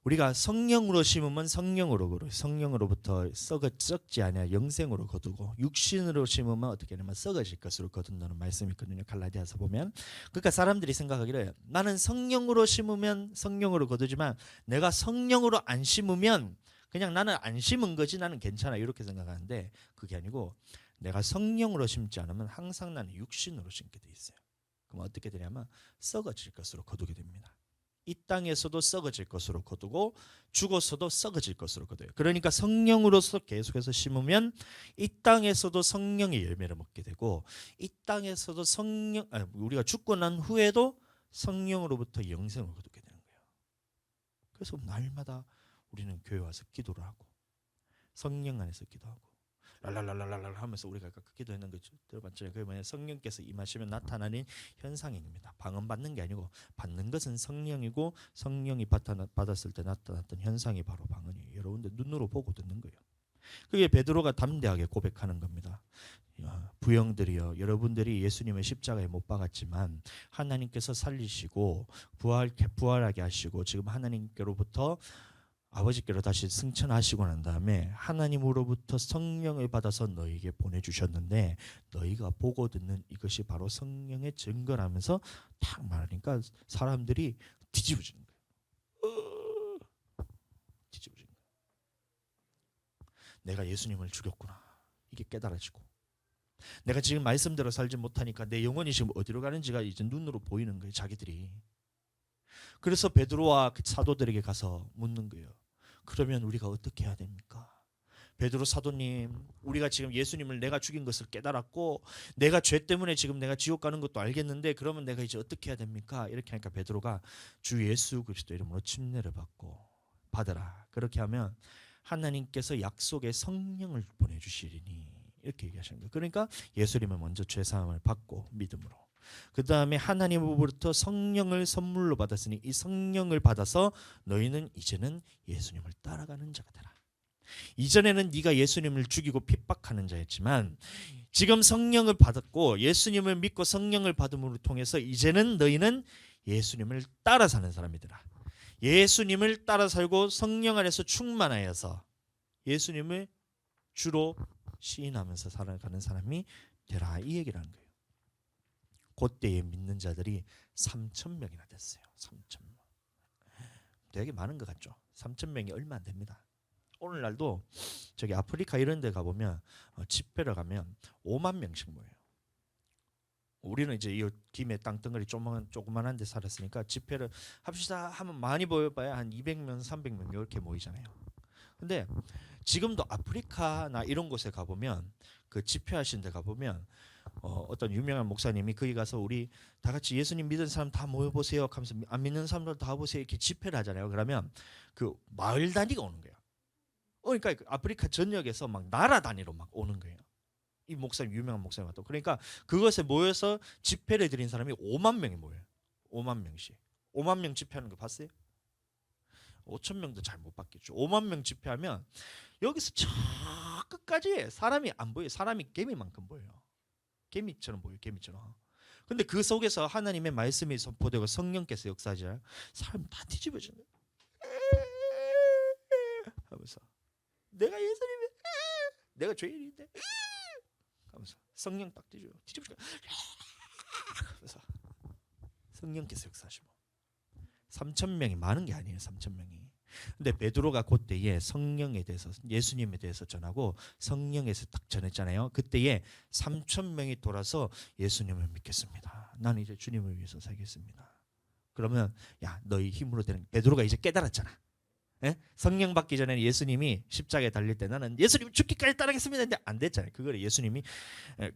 우리가 성령으로 심으면 성령으로 거둬. 성령으로부터 썩지 아니하 영생으로 거두고 육신으로 심으면 어떻게 하냐면 썩어질 것으로 거둔다는 말씀이 있거든요. 갈라디아서 보면. 그러니까 사람들이 생각하기를 나는 성령으로 심으면 성령으로 거두지만 내가 성령으로 안 심으면 그냥 나는 안 심은 거지 나는 괜찮아 이렇게 생각하는데 그게 아니고 내가 성령으로 심지 않으면 항상 나는 육신으로 심게 돼 있어요. 그럼 어떻게 되냐면 썩어질 것으로 거두게 됩니다. 이 땅에서도 썩어질 것으로 거두고 죽어서도 썩어질 것으로 거둬요. 그러니까 성령으로서 계속해서 심으면 이 땅에서도 성령의 열매를 먹게 되고 이 땅에서도 우리가 죽고 난 후에도 성령으로부터 영생을 거두게 되는 거예요. 그래서 날마다 우리는 교회 와서 기도를 하고 성령 안에서 기도하고 랄랄랄랄랄 하면서 우리가 아까 그 기도했는 거 들어봤잖아요. 그게 뭐냐 성령께서 임하시면 나타나는 현상입니다. 방언받는 게 아니고 받는 것은 성령이고 성령이 받았을 때 나타났던 현상이 바로 방언이에요. 여러분들 눈으로 보고 듣는 거예요. 그게 베드로가 담대하게 고백하는 겁니다. 부형들이여 여러분들이 예수님의 십자가에 못 박았지만 하나님께서 살리시고 부활하게 하시고 지금 하나님께로부터 아버지께로 다시 승천하시고 난 다음에 하나님으로부터 성령을 받아서 너희에게 보내주셨는데 너희가 보고 듣는 이것이 바로 성령의 증거라면서 딱 말하니까 사람들이 뒤집어지는 거예요. 뒤집어지는 거예요. 내가 예수님을 죽였구나. 이게 깨달아지고 내가 지금 말씀대로 살지 못하니까 내 영혼이 지금 어디로 가는지가 이제 눈으로 보이는 거예요. 자기들이. 그래서 베드로와 그 사도들에게 가서 묻는 거예요. 그러면 우리가 어떻게 해야 됩니까? 베드로 사도님, 우리가 지금 예수님을 내가 죽인 것을 깨달았고 내가 죄 때문에 지금 내가 지옥 가는 것도 알겠는데 그러면 내가 이제 어떻게 해야 됩니까? 이렇게 하니까 베드로가 주 예수 그리스도 이름으로 침례를 받으라. 그렇게 하면 하나님께서 약속의 성령을 보내주시리니 이렇게 얘기하시는 거예요. 그러니까 예수님은 먼저 죄사함을 받고 믿음으로 그 다음에 하나님으로부터 성령을 선물로 받았으니 이 성령을 받아서 너희는 이제는 예수님을 따라가는 자가 되라. 이전에는 네가 예수님을 죽이고 핍박하는 자였지만 지금 성령을 받았고 예수님을 믿고 성령을 받음으로 통해서 이제는 너희는 예수님을 따라 사는 사람이 되라. 예수님을 따라 살고 성령 안에서 충만하여서 예수님을 주로 시인하면서 살아가는 사람이 되라 이 얘기를 하는 거예요. 그때에 믿는 자들이 3,000명이나 됐어요. 3,000명. 되게 많은 것 같죠. 3,000명이 얼마 안 됩니다. 오늘날도 저기 아프리카 이런 데 가보면 집회를 가면 5만 명씩 모여요. 우리는 이제 이 김에 땅덩어리 조그만한 데 살았으니까 집회를 합시다 하면 많이 모여봐야 한 200명, 300명 이렇게 모이잖아요. 근데 지금도 아프리카나 이런 곳에 가보면 그 집회하신 데 가보면 어떤 유명한 목사님이 거기 가서 우리 다 같이 예수님 믿은 사람 다 모여보세요 하면서 안 믿는 사람들 다 보세요 이렇게 집회를 하잖아요. 그러면 그 마을 단위가 오는 거예요. 그러니까 아프리카 전역에서 막 나라 단위로 막 오는 거예요. 이 목사님 유명한 목사님 같고 그러니까 그것에 모여서 집회를 드린 사람이 5만 명이 모여요. 5만 명씩. 5만 명 집회하는 거 봤어요? 5천 명도 잘 못 받겠죠. 5만 명 집회하면 여기서 저 끝까지 사람이 안 보여요. 사람이 개미만큼 보여요. 개미처럼 보여요. 개미처럼. 근데 그 속에서 하나님의 말씀이 선포되고 성령께서 역사하잖아요. 사람 다 뒤집어지는 거예요. 하면서 내가 예수님이 내가 죄인인데 하면서 성령 딱 뒤집어지고 하면서 성령께서 역사하시고 3,000명이 많은 게 아니에요. 3,000명이. 근데 베드로가 그때에 성령에 대해서 예수님에 대해서 전하고 성령에서 딱 전했잖아요. 그때에 3,000명이 돌아서 예수님을 믿겠습니다. 나는 이제 주님을 위해서 살겠습니다. 그러면 야 너희 힘으로 되는 베드로가 이제 깨달았잖아. 예? 성령 받기 전에는 예수님이 십자가에 달릴 때 나는 예수님 죽기까지 따르겠습니다 했는데 안 됐잖아요. 그걸 예수님이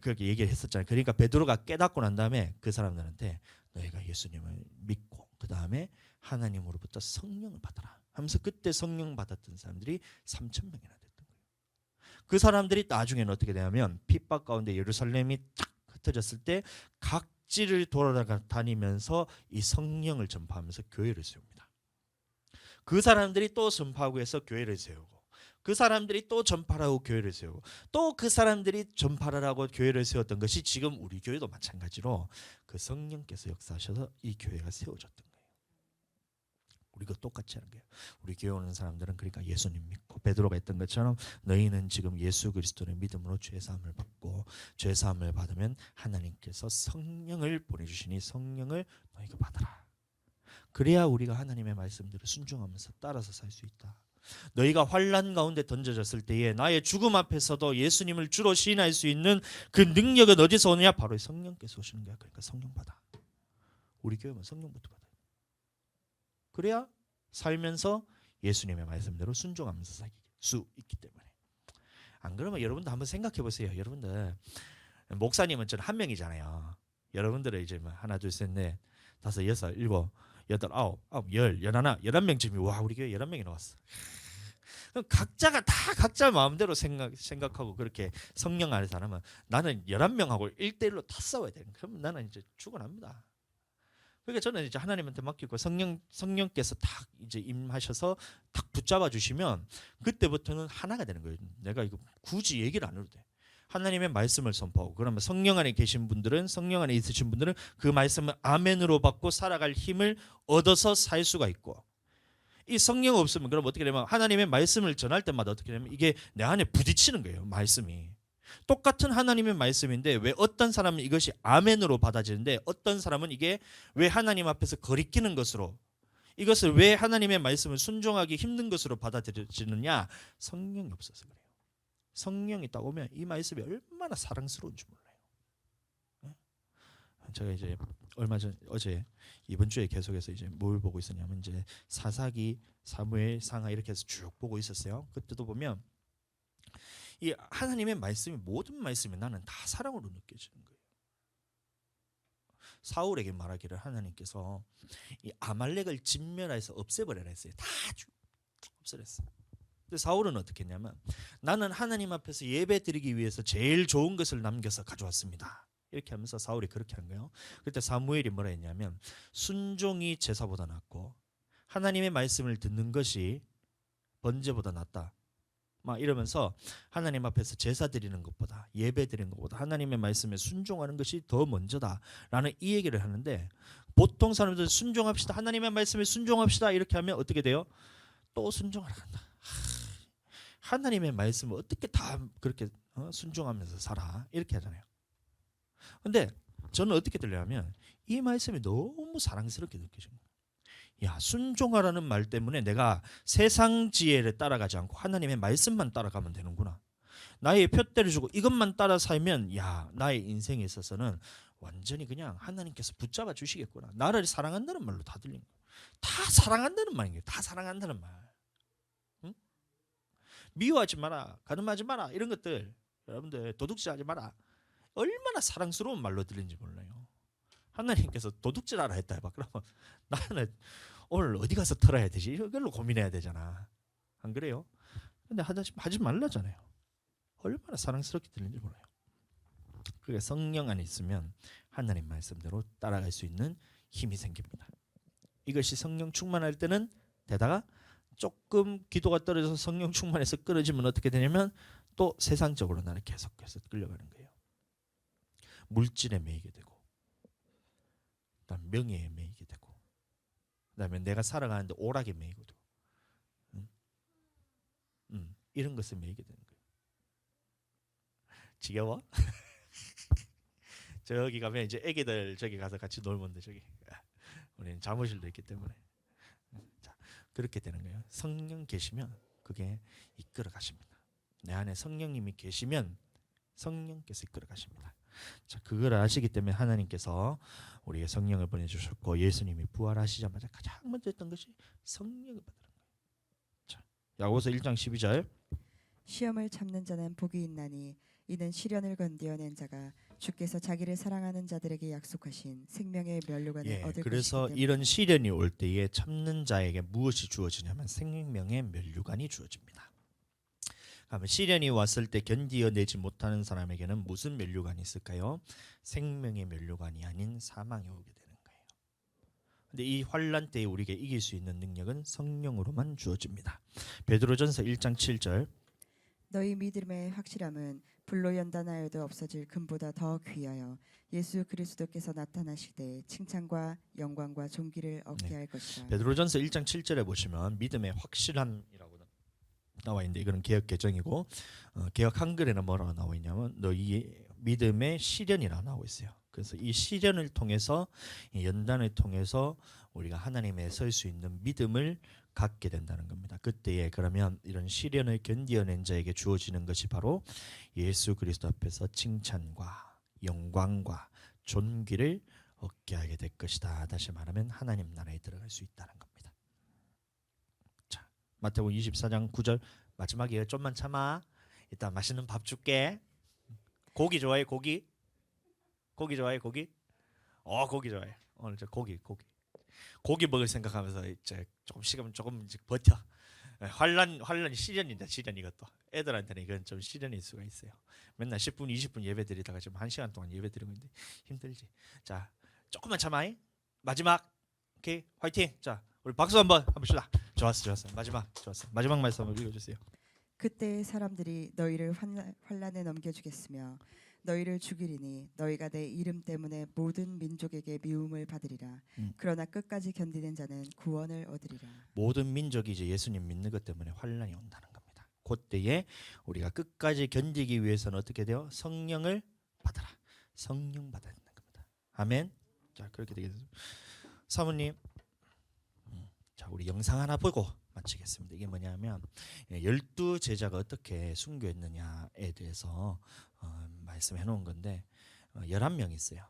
그렇게 얘기를 했었잖아요. 그러니까 베드로가 깨닫고 난 다음에 그 사람들한테 너희가 예수님을 믿고 그 다음에 하나님으로부터 성령을 받아라 하면서 그때 성령 받았던 사람들이 3,000명이나 됐던 거예요. 그 사람들이 나중에는 어떻게 되냐면 핍박 가운데 예루살렘이 탁 흩어졌을 때 각지를 돌아다니면서 이 성령을 전파하면서 교회를 세웁니다. 그 사람들이 또 전파하고 해서 교회를 세우고, 그 사람들이 또 전파하고 교회를 세우고, 또 그 사람들이 전파를 하고 교회를 세웠던 것이 지금 우리 교회도 마찬가지로 그 성령께서 역사하셔서 이 교회가 세워졌던 거예요. 우리가 똑같이 하는 거예요. 우리 교회 오는 사람들은 그러니까 예수님 믿고 베드로가 했던 것처럼 너희는 지금 예수 그리스도의 믿음으로 죄 사함을 받고 죄 사함을 받으면 하나님께서 성령을 보내주시니 성령을 너희가 받아라. 그래야 우리가 하나님의 말씀들을 순종하면서 따라서 살 수 있다. 너희가 환난 가운데 던져졌을 때에 나의 죽음 앞에서도 예수님을 주로 시인할 수 있는 그 능력은 어디서 오느냐? 바로 성령께서 오시는 거야. 그러니까 성령 받아. 우리 교회는 성령부터 받아. 그래야 살면서 예수님의 말씀대로 순종하면서 살 수 있기 때문에. 안 그러면 여러분도 한번 생각해 보세요. 여러분들 목사님은 저는 한 명이잖아요. 여러분들은 이제 뭐 하나 둘 셋 넷 다섯 여섯 일곱 여덟 아홉 열 열하나 11명쯤이 와 우리 교회 11명이 나왔어. 그럼 각자가 다 각자 마음대로 생각하고 그렇게 성령 안에 살면 나는 11명하고 1대1로 다 싸워야 돼. 그럼 나는 이제 죽어납니다. 그러니까 저는 이제 하나님한테 맡기고 성령께서 딱 이제 임하셔서 딱 붙잡아 주시면 그때부터는 하나가 되는 거예요. 내가 이거 굳이 얘기를 안 해도 돼. 하나님의 말씀을 선포하고 그러면 성령 안에 계신 분들은 성령 안에 있으신 분들은 그 말씀을 아멘으로 받고 살아갈 힘을 얻어서 살 수가 있고 이 성령 없으면 그럼 어떻게 되면 하나님의 말씀을 전할 때마다 어떻게 되면 이게 내 안에 부딪히는 거예요. 말씀이. 똑같은 하나님의 말씀인데 왜 어떤 사람은 이것이 아멘으로 받아지는데 어떤 사람은 이게 왜 하나님 앞에서 거리끼는 것으로 이것을 왜 하나님의 말씀을 순종하기 힘든 것으로 받아들여지느냐? 성령이 없어서 그래요. 성령이 딱 오면 이 말씀이 얼마나 사랑스러운지 몰라요. 제가 이제 얼마 전 어제 이번 주에 계속해서 이제 뭘 보고 있었냐면 이제 사사기, 사무엘, 상하 이렇게 해서 쭉 보고 있었어요. 그때도 보면 이 하나님의 말씀이 모든 말씀이 나는 다 사랑으로 느껴지는 거예요. 사울에게 말하기를 하나님께서 이 아말렉을 진멸해서 없애버려라 했어요. 다 없애랬어. 근데 사울은 어떻게 했냐면 나는 하나님 앞에서 예배 드리기 위해서 제일 좋은 것을 남겨서 가져왔습니다. 이렇게 하면서 사울이 그렇게 한 거예요. 그때 사무엘이 뭐라 했냐면 순종이 제사보다 낫고 하나님의 말씀을 듣는 것이 번제보다 낫다. 막 이러면서 하나님 앞에서 제사 드리는 것보다 예배 드리는 것보다 하나님의 말씀에 순종하는 것이 더 먼저다라는 이 얘기를 하는데 보통 사람들은 순종합시다. 하나님의 말씀에 순종합시다. 이렇게 하면 어떻게 돼요? 또 순종하러 간다. 하나님의 말씀을 어떻게 다 그렇게 순종하면서 살아? 이렇게 하잖아요. 근데 저는 어떻게 들려하면 이 말씀이 너무 사랑스럽게 느껴져요. 야, 순종하라는 말 때문에 내가 세상 지혜를 따라가지 않고 하나님의 말씀만 따라가면 되는구나. 나의 표대를 주고 이것만 따라 살면 야, 나의 인생에 있어서는 완전히 그냥 하나님께서 붙잡아 주시겠구나. 나를 사랑한다는 말로 다 들린 거예요. 다 사랑한다는 말이에요. 다 사랑한다는 말. 응? 미워하지 마라, 가늠하지 마라 이런 것들 여러분들 도둑질하지 마라. 얼마나 사랑스러운 말로 들린지 몰라요. 하나님께서 도둑질하라 했다 해봐. 그러면 나는 오늘 어디 가서 털어야 되지? 이걸로 고민해야 되잖아. 안 그래요? 근데 하지 말라잖아요. 얼마나 사랑스럽게 들리는지 몰라요. 그게 성령 안에 있으면 하나님 말씀대로 따라갈 수 있는 힘이 생깁니다. 이것이 성령 충만할 때는 되다가 조금 기도가 떨어져서 성령 충만해서 끊어지면 어떻게 되냐면 또 세상적으로 나를 계속해서 끌려가는 거예요. 물질에 매이게 되고 그다음 명예에 매이게 되고 그다음에 내가 살아가는데 오락에 매이고 되고 이런 것에 매이게 되는 거예요. 지겨워? 저기 가면 이제 애기들 저기 가서 같이 놀면 돼. 저기 우리는 사무실도 있기 때문에 자, 그렇게 되는 거예요. 성령 계시면 그게 이끌어 가십니다. 내 안에 성령님이 계시면 성령께서 이끌어 가십니다. 자, 그걸 아시기 때문에 하나님께서 우리에게 성령을 보내주셨고 예수님이 부활하시자마자 가장 먼저 했던 것이 성령을 받으는 거예요. 자, 야고보서 1장 12절 시험을 참는 자는 복이 있나니 이는 시련을 건디어낸 자가 주께서 자기를 사랑하는 자들에게 약속하신 생명의 면류관을 얻을 그래서 것이기 때문에 이런 시련이 올 때에 참는 자에게 무엇이 주어지냐면 생명의 면류관이 주어집니다. 그러면 시련이 왔을 때 견디어내지 못하는 사람에게는 무슨 면류관이 있을까요? 생명의 면류관이 아닌 사망이 오게 되는 거예요. 근데 이 환난 때에 우리에게 이길 수 있는 능력은 성령으로만 주어집니다. 베드로전서 1장 7절. 너희 믿음의 확실함은 불로 연단하여도 없어질 금보다 더 귀하여 예수 그리스도께서 나타나실 때 칭찬과 영광과 존귀를 얻게 할 것이라. 베드로전서 1장 7절에 보시면 믿음의 확실함이라고 나와 있는데 이거는 개역 개정이고 개역 한글에는 뭐라고 나와 있냐면 너희 믿음의 시련이라 나오고 있어요. 그래서 이 시련을 통해서 이 연단을 통해서 우리가 하나님에 설 수 있는 믿음을 갖게 된다는 겁니다. 그때에 그러면 이런 시련을 견디어낸 자에게 주어지는 것이 바로 예수 그리스도 앞에서 칭찬과 영광과 존귀를 얻게 하게 될 것이다. 다시 말하면 하나님 나라에 들어갈 수 있다는 겁니다. 자, 마태복음 24장 9절 마지막이에요. 좀만 참아. 이따 맛있는 밥 줄게. 고기 좋아해? 고기? 고기 좋아해? 고기? 고기 좋아해. 오늘 저 고기 먹을 생각하면서 이제 조금 이제 버텨. 환란 시련인데 시련 이것도 애들한테는 이건 좀 시련일 수가 있어요. 맨날 10분 20분 예배 드리다가 지금 1시간 동안 예배 드리고 있는데 힘들지. 자, 조금만 참아. 마지막. 오케이, 화이팅. 자, 우리 박수 한번 줍시다. 좋았어. 마지막 좋았어. 마지막 말씀 한번 읽어주세요. 그때 사람들이 너희를 환난에 넘겨주겠으며 너희를 죽이리니 너희가 내 이름 때문에 모든 민족에게 미움을 받으리라. 그러나 끝까지 견디는 자는 구원을 얻으리라. 모든 민족이 이제 예수님 믿는 것 때문에 환난이 온다는 겁니다. 그때에 우리가 끝까지 견디기 위해서는 어떻게 돼요? 성령을 받아라. 성령 받아야 된다는 겁니다. 아멘. 자, 그렇게 되겠습니다. 사모님, 자, 우리 영상 하나 보고 마치겠습니다. 이게 뭐냐면 12 제자가 어떻게 순교했느냐에 대해서 말씀해 놓은 건데 11명이 있어요.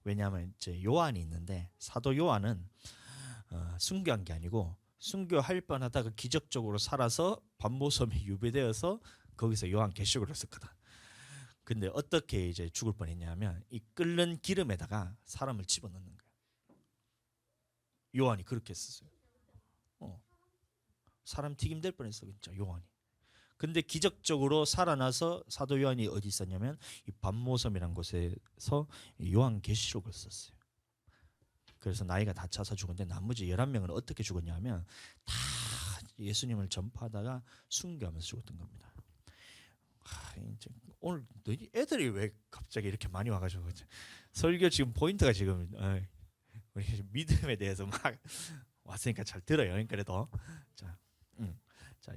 왜냐하면 이제 요한이 있는데 사도 요한은 순교한 게 아니고 순교할 뻔하다가 기적적으로 살아서 반모섬에 유배되어서 거기서 요한계시록을 썼거든. 근데 어떻게 이제 죽을 뻔했냐면 이 끓는 기름에다가 사람을 집어넣는 거야. 요한이 그렇게 했었어요. 사람 튀김 될 뻔했어 진짜 요한이. 근데 기적적으로 살아나서 사도 요한이 어디 있었냐면 이 반모섬이라는 곳에서 요한계시록을 썼어요. 그래서 나이가 다 차서 죽었는데 나머지 11명은 어떻게 죽었냐면 다 예수님을 전파하다가 순교하면서 죽었던 겁니다. 이제 오늘 너희 애들이 왜 갑자기 이렇게 많이 와가지고 설교 지금 포인트가 지금 우리 믿음에 대해서 막 왔으니까 잘 들어요. 그래도 자,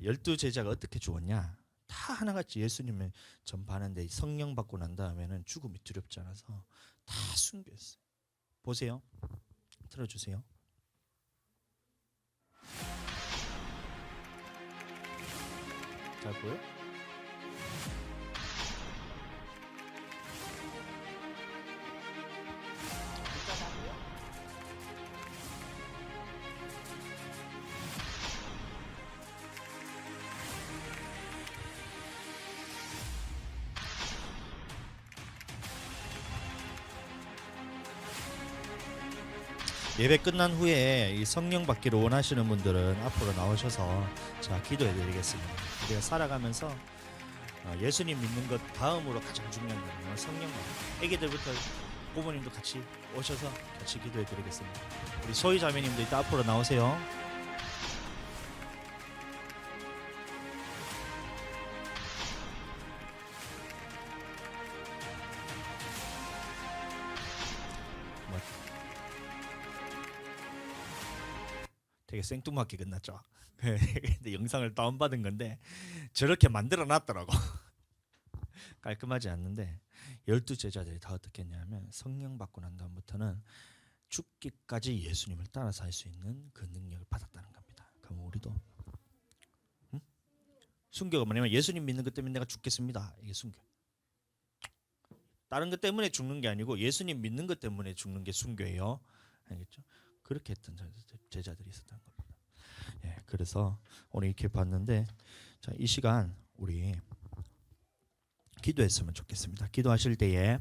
12 제자가 어떻게 죽었냐? 다 하나같이 예수님을 전파하는데 성령 받고 난 다음에는 죽음이 두렵지 않아서 다 순교했어요. 보세요. 틀어주세요. 잘 보여? 예배 끝난 후에 이 성령 받기를 원하시는 분들은 앞으로 나오셔서 자 기도해 드리겠습니다. 우리가 살아가면서 예수님 믿는 것 다음으로 가장 중요한 거는 성령 받기. 애기들부터 부모님도 같이 오셔서 같이 기도해 드리겠습니다. 우리 소희 자매님도 이따 앞으로 나오세요. 되게 생뚱맞게 끝났죠. 근데 영상을 다운받은 건데 저렇게 만들어 놨더라고. 깔끔하지 않는데 12 제자들이 다 어떻게 했냐면 성령 받고 난 다음부터는 죽기까지 예수님을 따라 살 수 있는 그 능력을 받았다는 겁니다. 그럼 우리도 순교가 뭐냐면 예수님 믿는 것 때문에 내가 죽겠습니다. 이게 순교. 다른 것 때문에 죽는 게 아니고 예수님 믿는 것 때문에 죽는 게 순교예요. 알겠죠? 그렇게 했던 제자들이 있었던 겁니다. 예, 그래서 오늘 이렇게 봤는데 자, 이 시간 우리 기도했으면 좋겠습니다. 기도하실 때에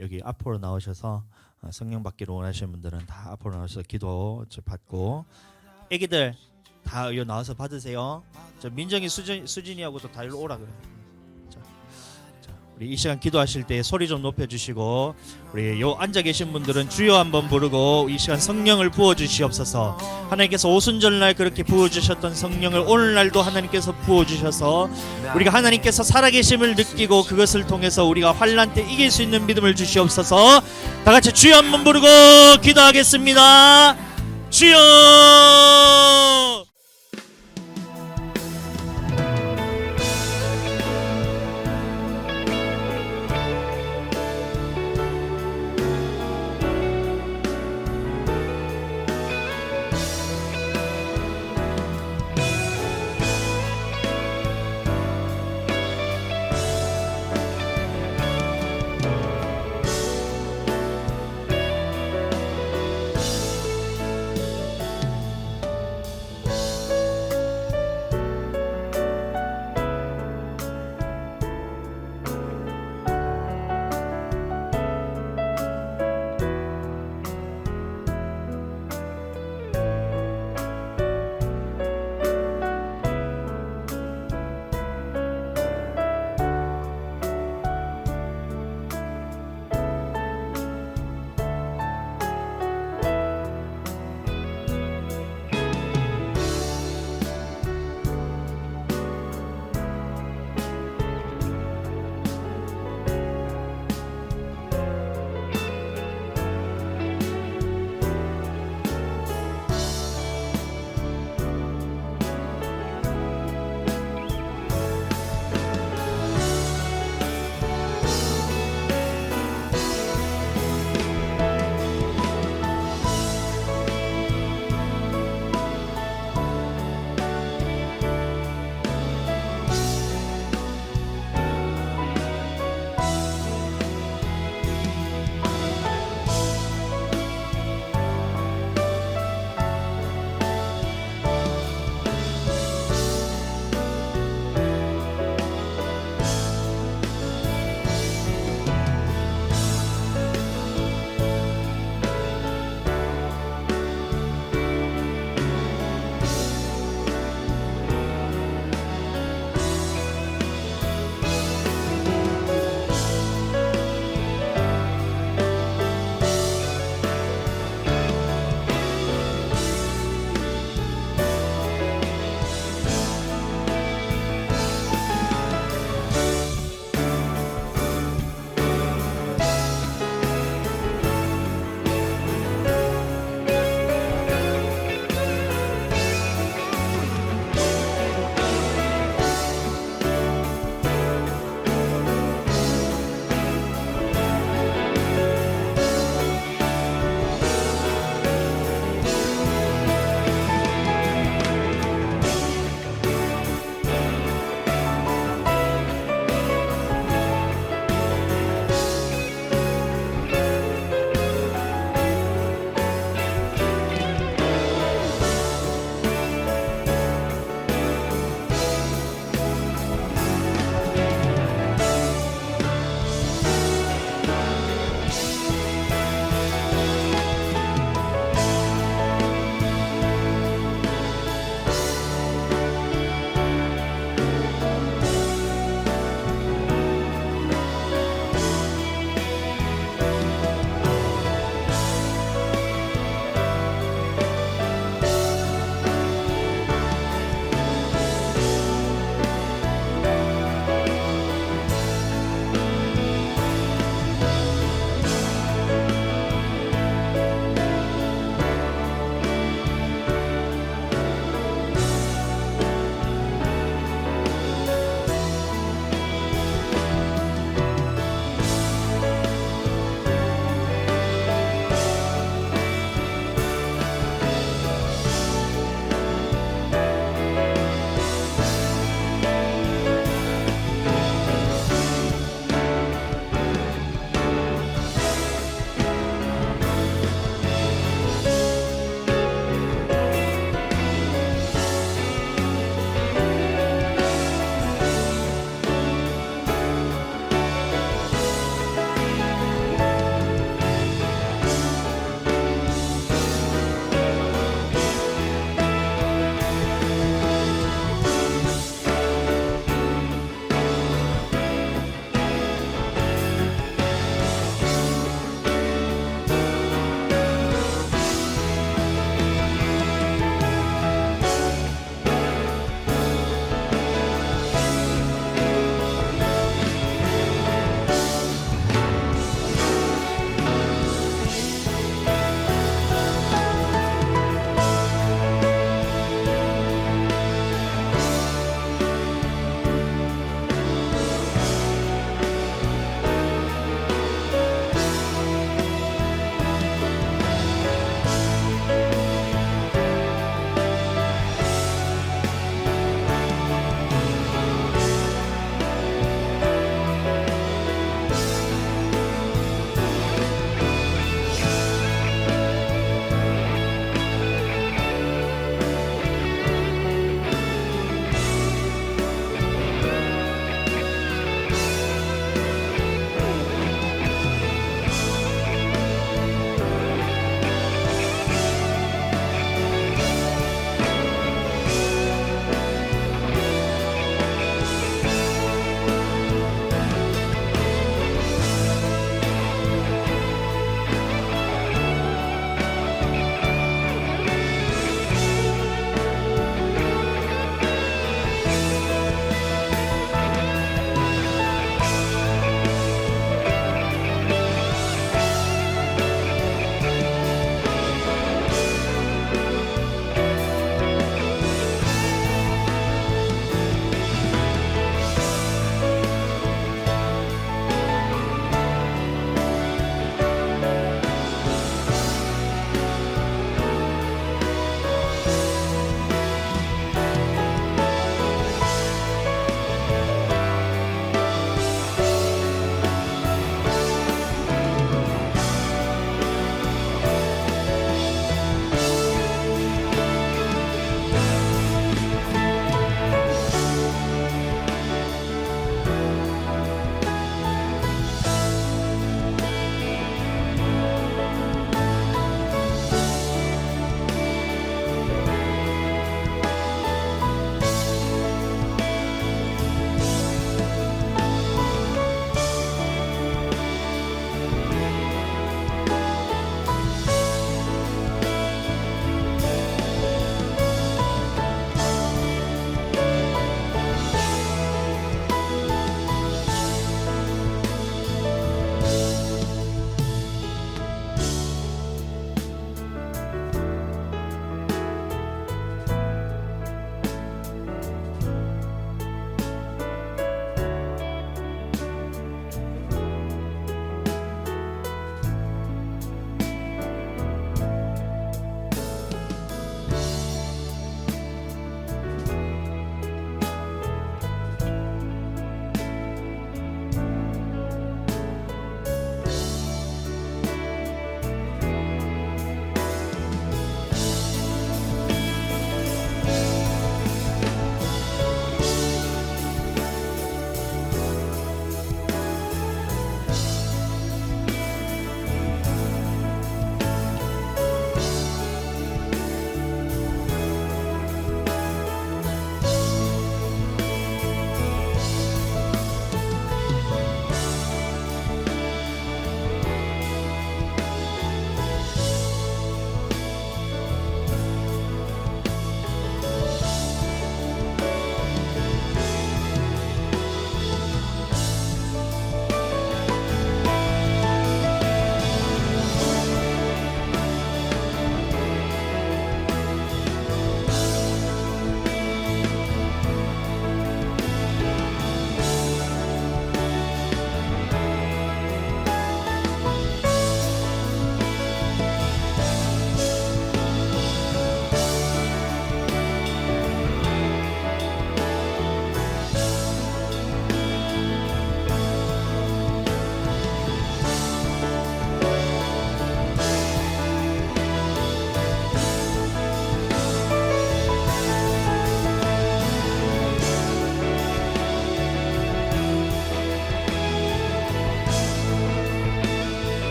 여기 앞으로 나오셔서 성령 받기를 원하시는 분들은 다 앞으로 나오셔서 기도 받고 애기들 다 여기 나와서 받으세요. 저 민정이 수진이하고도 다 일로 오라 그래. 자, 우리 이 시간 기도하실 때 소리 좀 높여주시고 우리 요 앉아 계신 분들은 주여 한번 부르고 이 시간 성령을 부어주시옵소서. 하나님께서 오순절날 그렇게 부어주셨던 성령을 오늘날도 하나님께서 부어주셔서 우리가 하나님께서 살아계심을 느끼고 그것을 통해서 우리가 환난 때 이길 수 있는 믿음을 주시옵소서. 다 같이 주여 한번 부르고 기도하겠습니다. 주여.